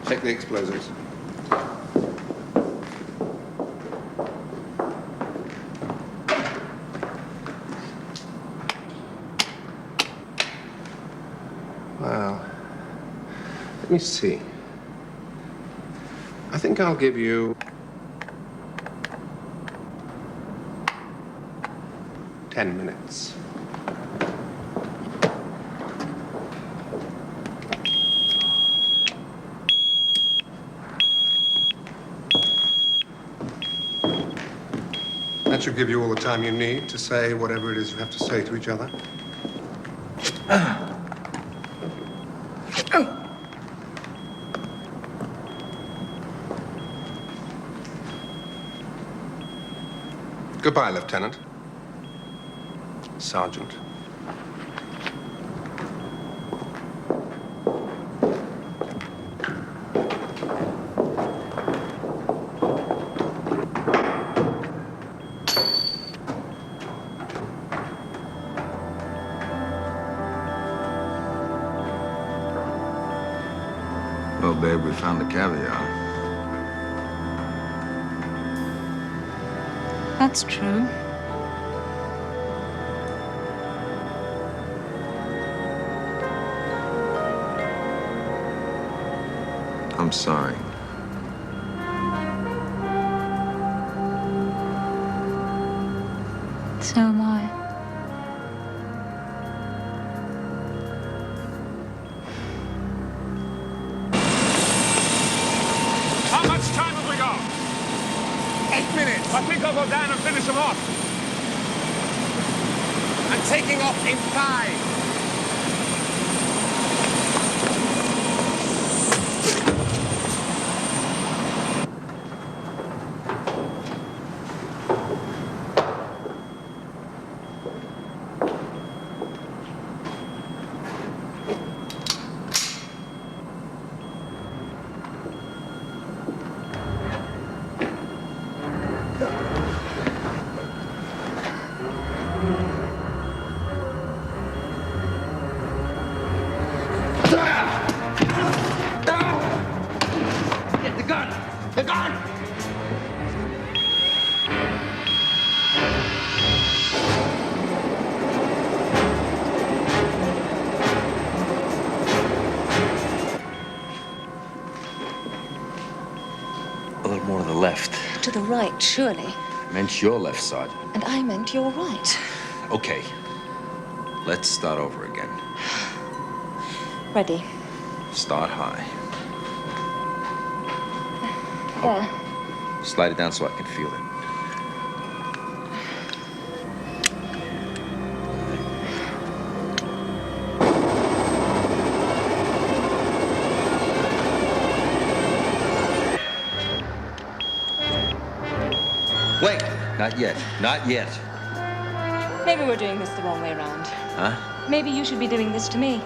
Check the explosives. Well, let me see. I think I'll give you 10 minutes. That should give you all the time you need to say whatever it is you have to say to each other. Goodbye, Lieutenant. Sergeant.
Well, babe, we found the caviar.
That's true.
I'm sorry.
So am I.
How much time have we got?
8 minutes.
I think I'll go down and finish them off.
I'm taking off in 5.
To the right, surely.
Meant your left, Sergeant.
And I meant your right.
Okay. Let's start over again.
Ready.
Start high.
There.
Slide it down so I can feel it. Wait! Not yet. Not yet.
Maybe we're doing this the wrong way around.
Huh?
Maybe you should be doing this to me.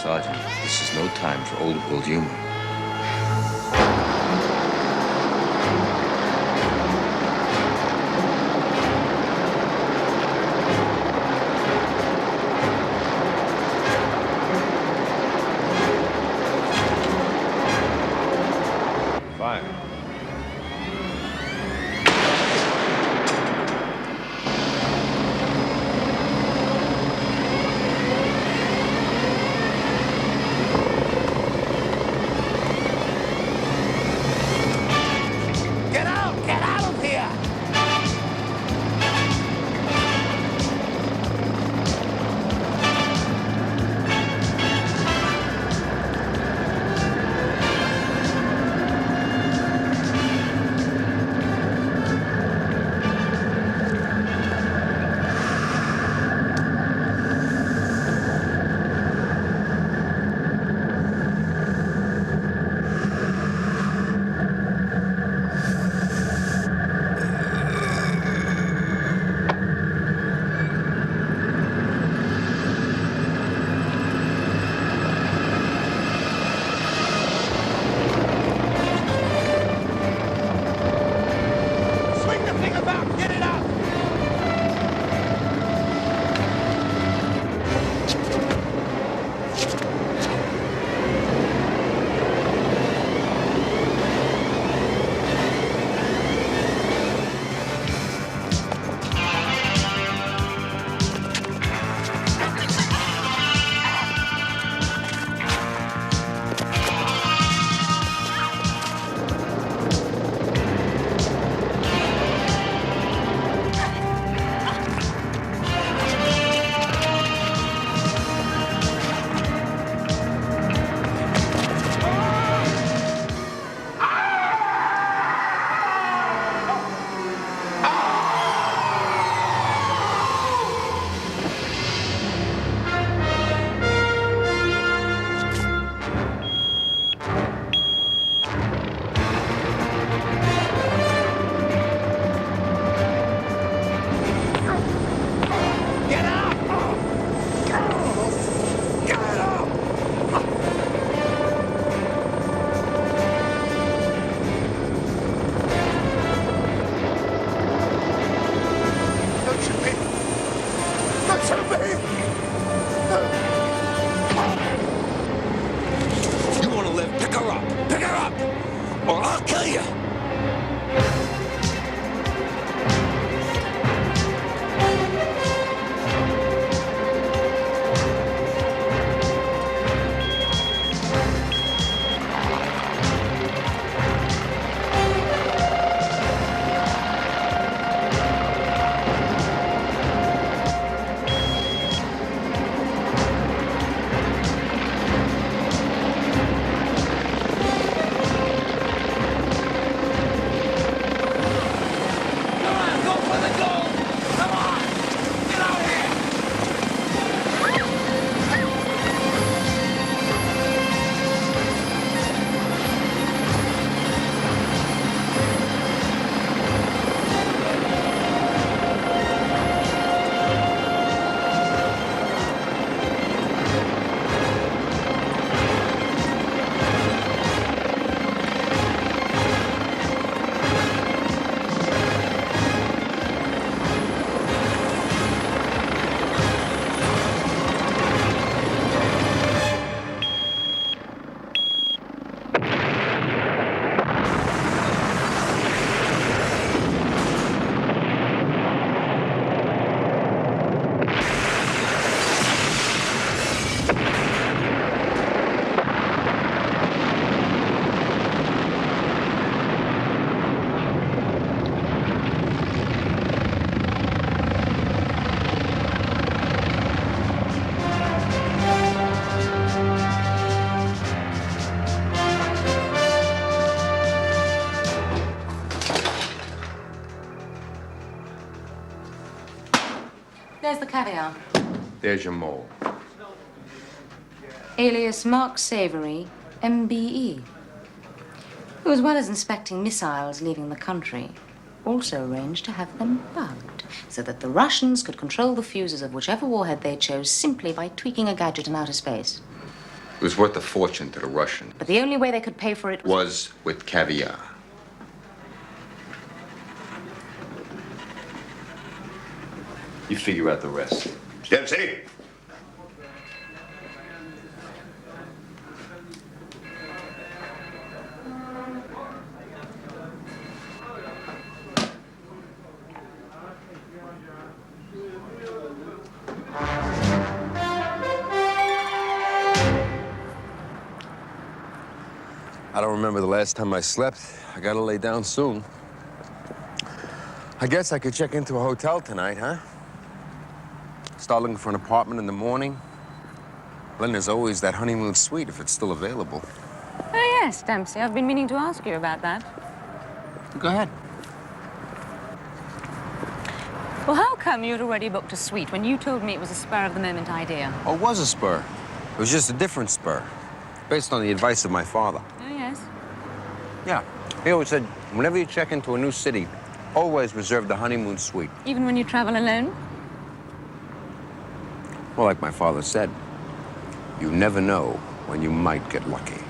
Sergeant, this is no time for old world humor. Fire.
for caviar.
There's your mole.
Alias Mark Savory, MBE, who, as well as inspecting missiles leaving the country, also arranged to have them bugged so that the Russians could control the fuses of whichever warhead they chose simply by tweaking a gadget in outer space.
It was worth a fortune to the Russians.
But the only way they could pay for it
was with caviar. You figure out the rest.
Dempsey!
I don't remember the last time I slept. I gotta lay down soon. I guess I could check into a hotel tonight, huh? Start looking for an apartment in the morning. Then there's always that honeymoon suite if it's still available.
Oh, yes, Dempsey. I've been meaning to ask you about that.
Go ahead.
Well, how come you'd already booked a suite when you told me it was a spur-of-the-moment idea?
Oh, it was a spur. It was just a different spur, based on the advice of my father.
Oh, yes?
Yeah. He always said, whenever you check into a new city, always reserve the honeymoon suite.
Even when you travel alone?
Well, like my father said, you never know when you might get lucky.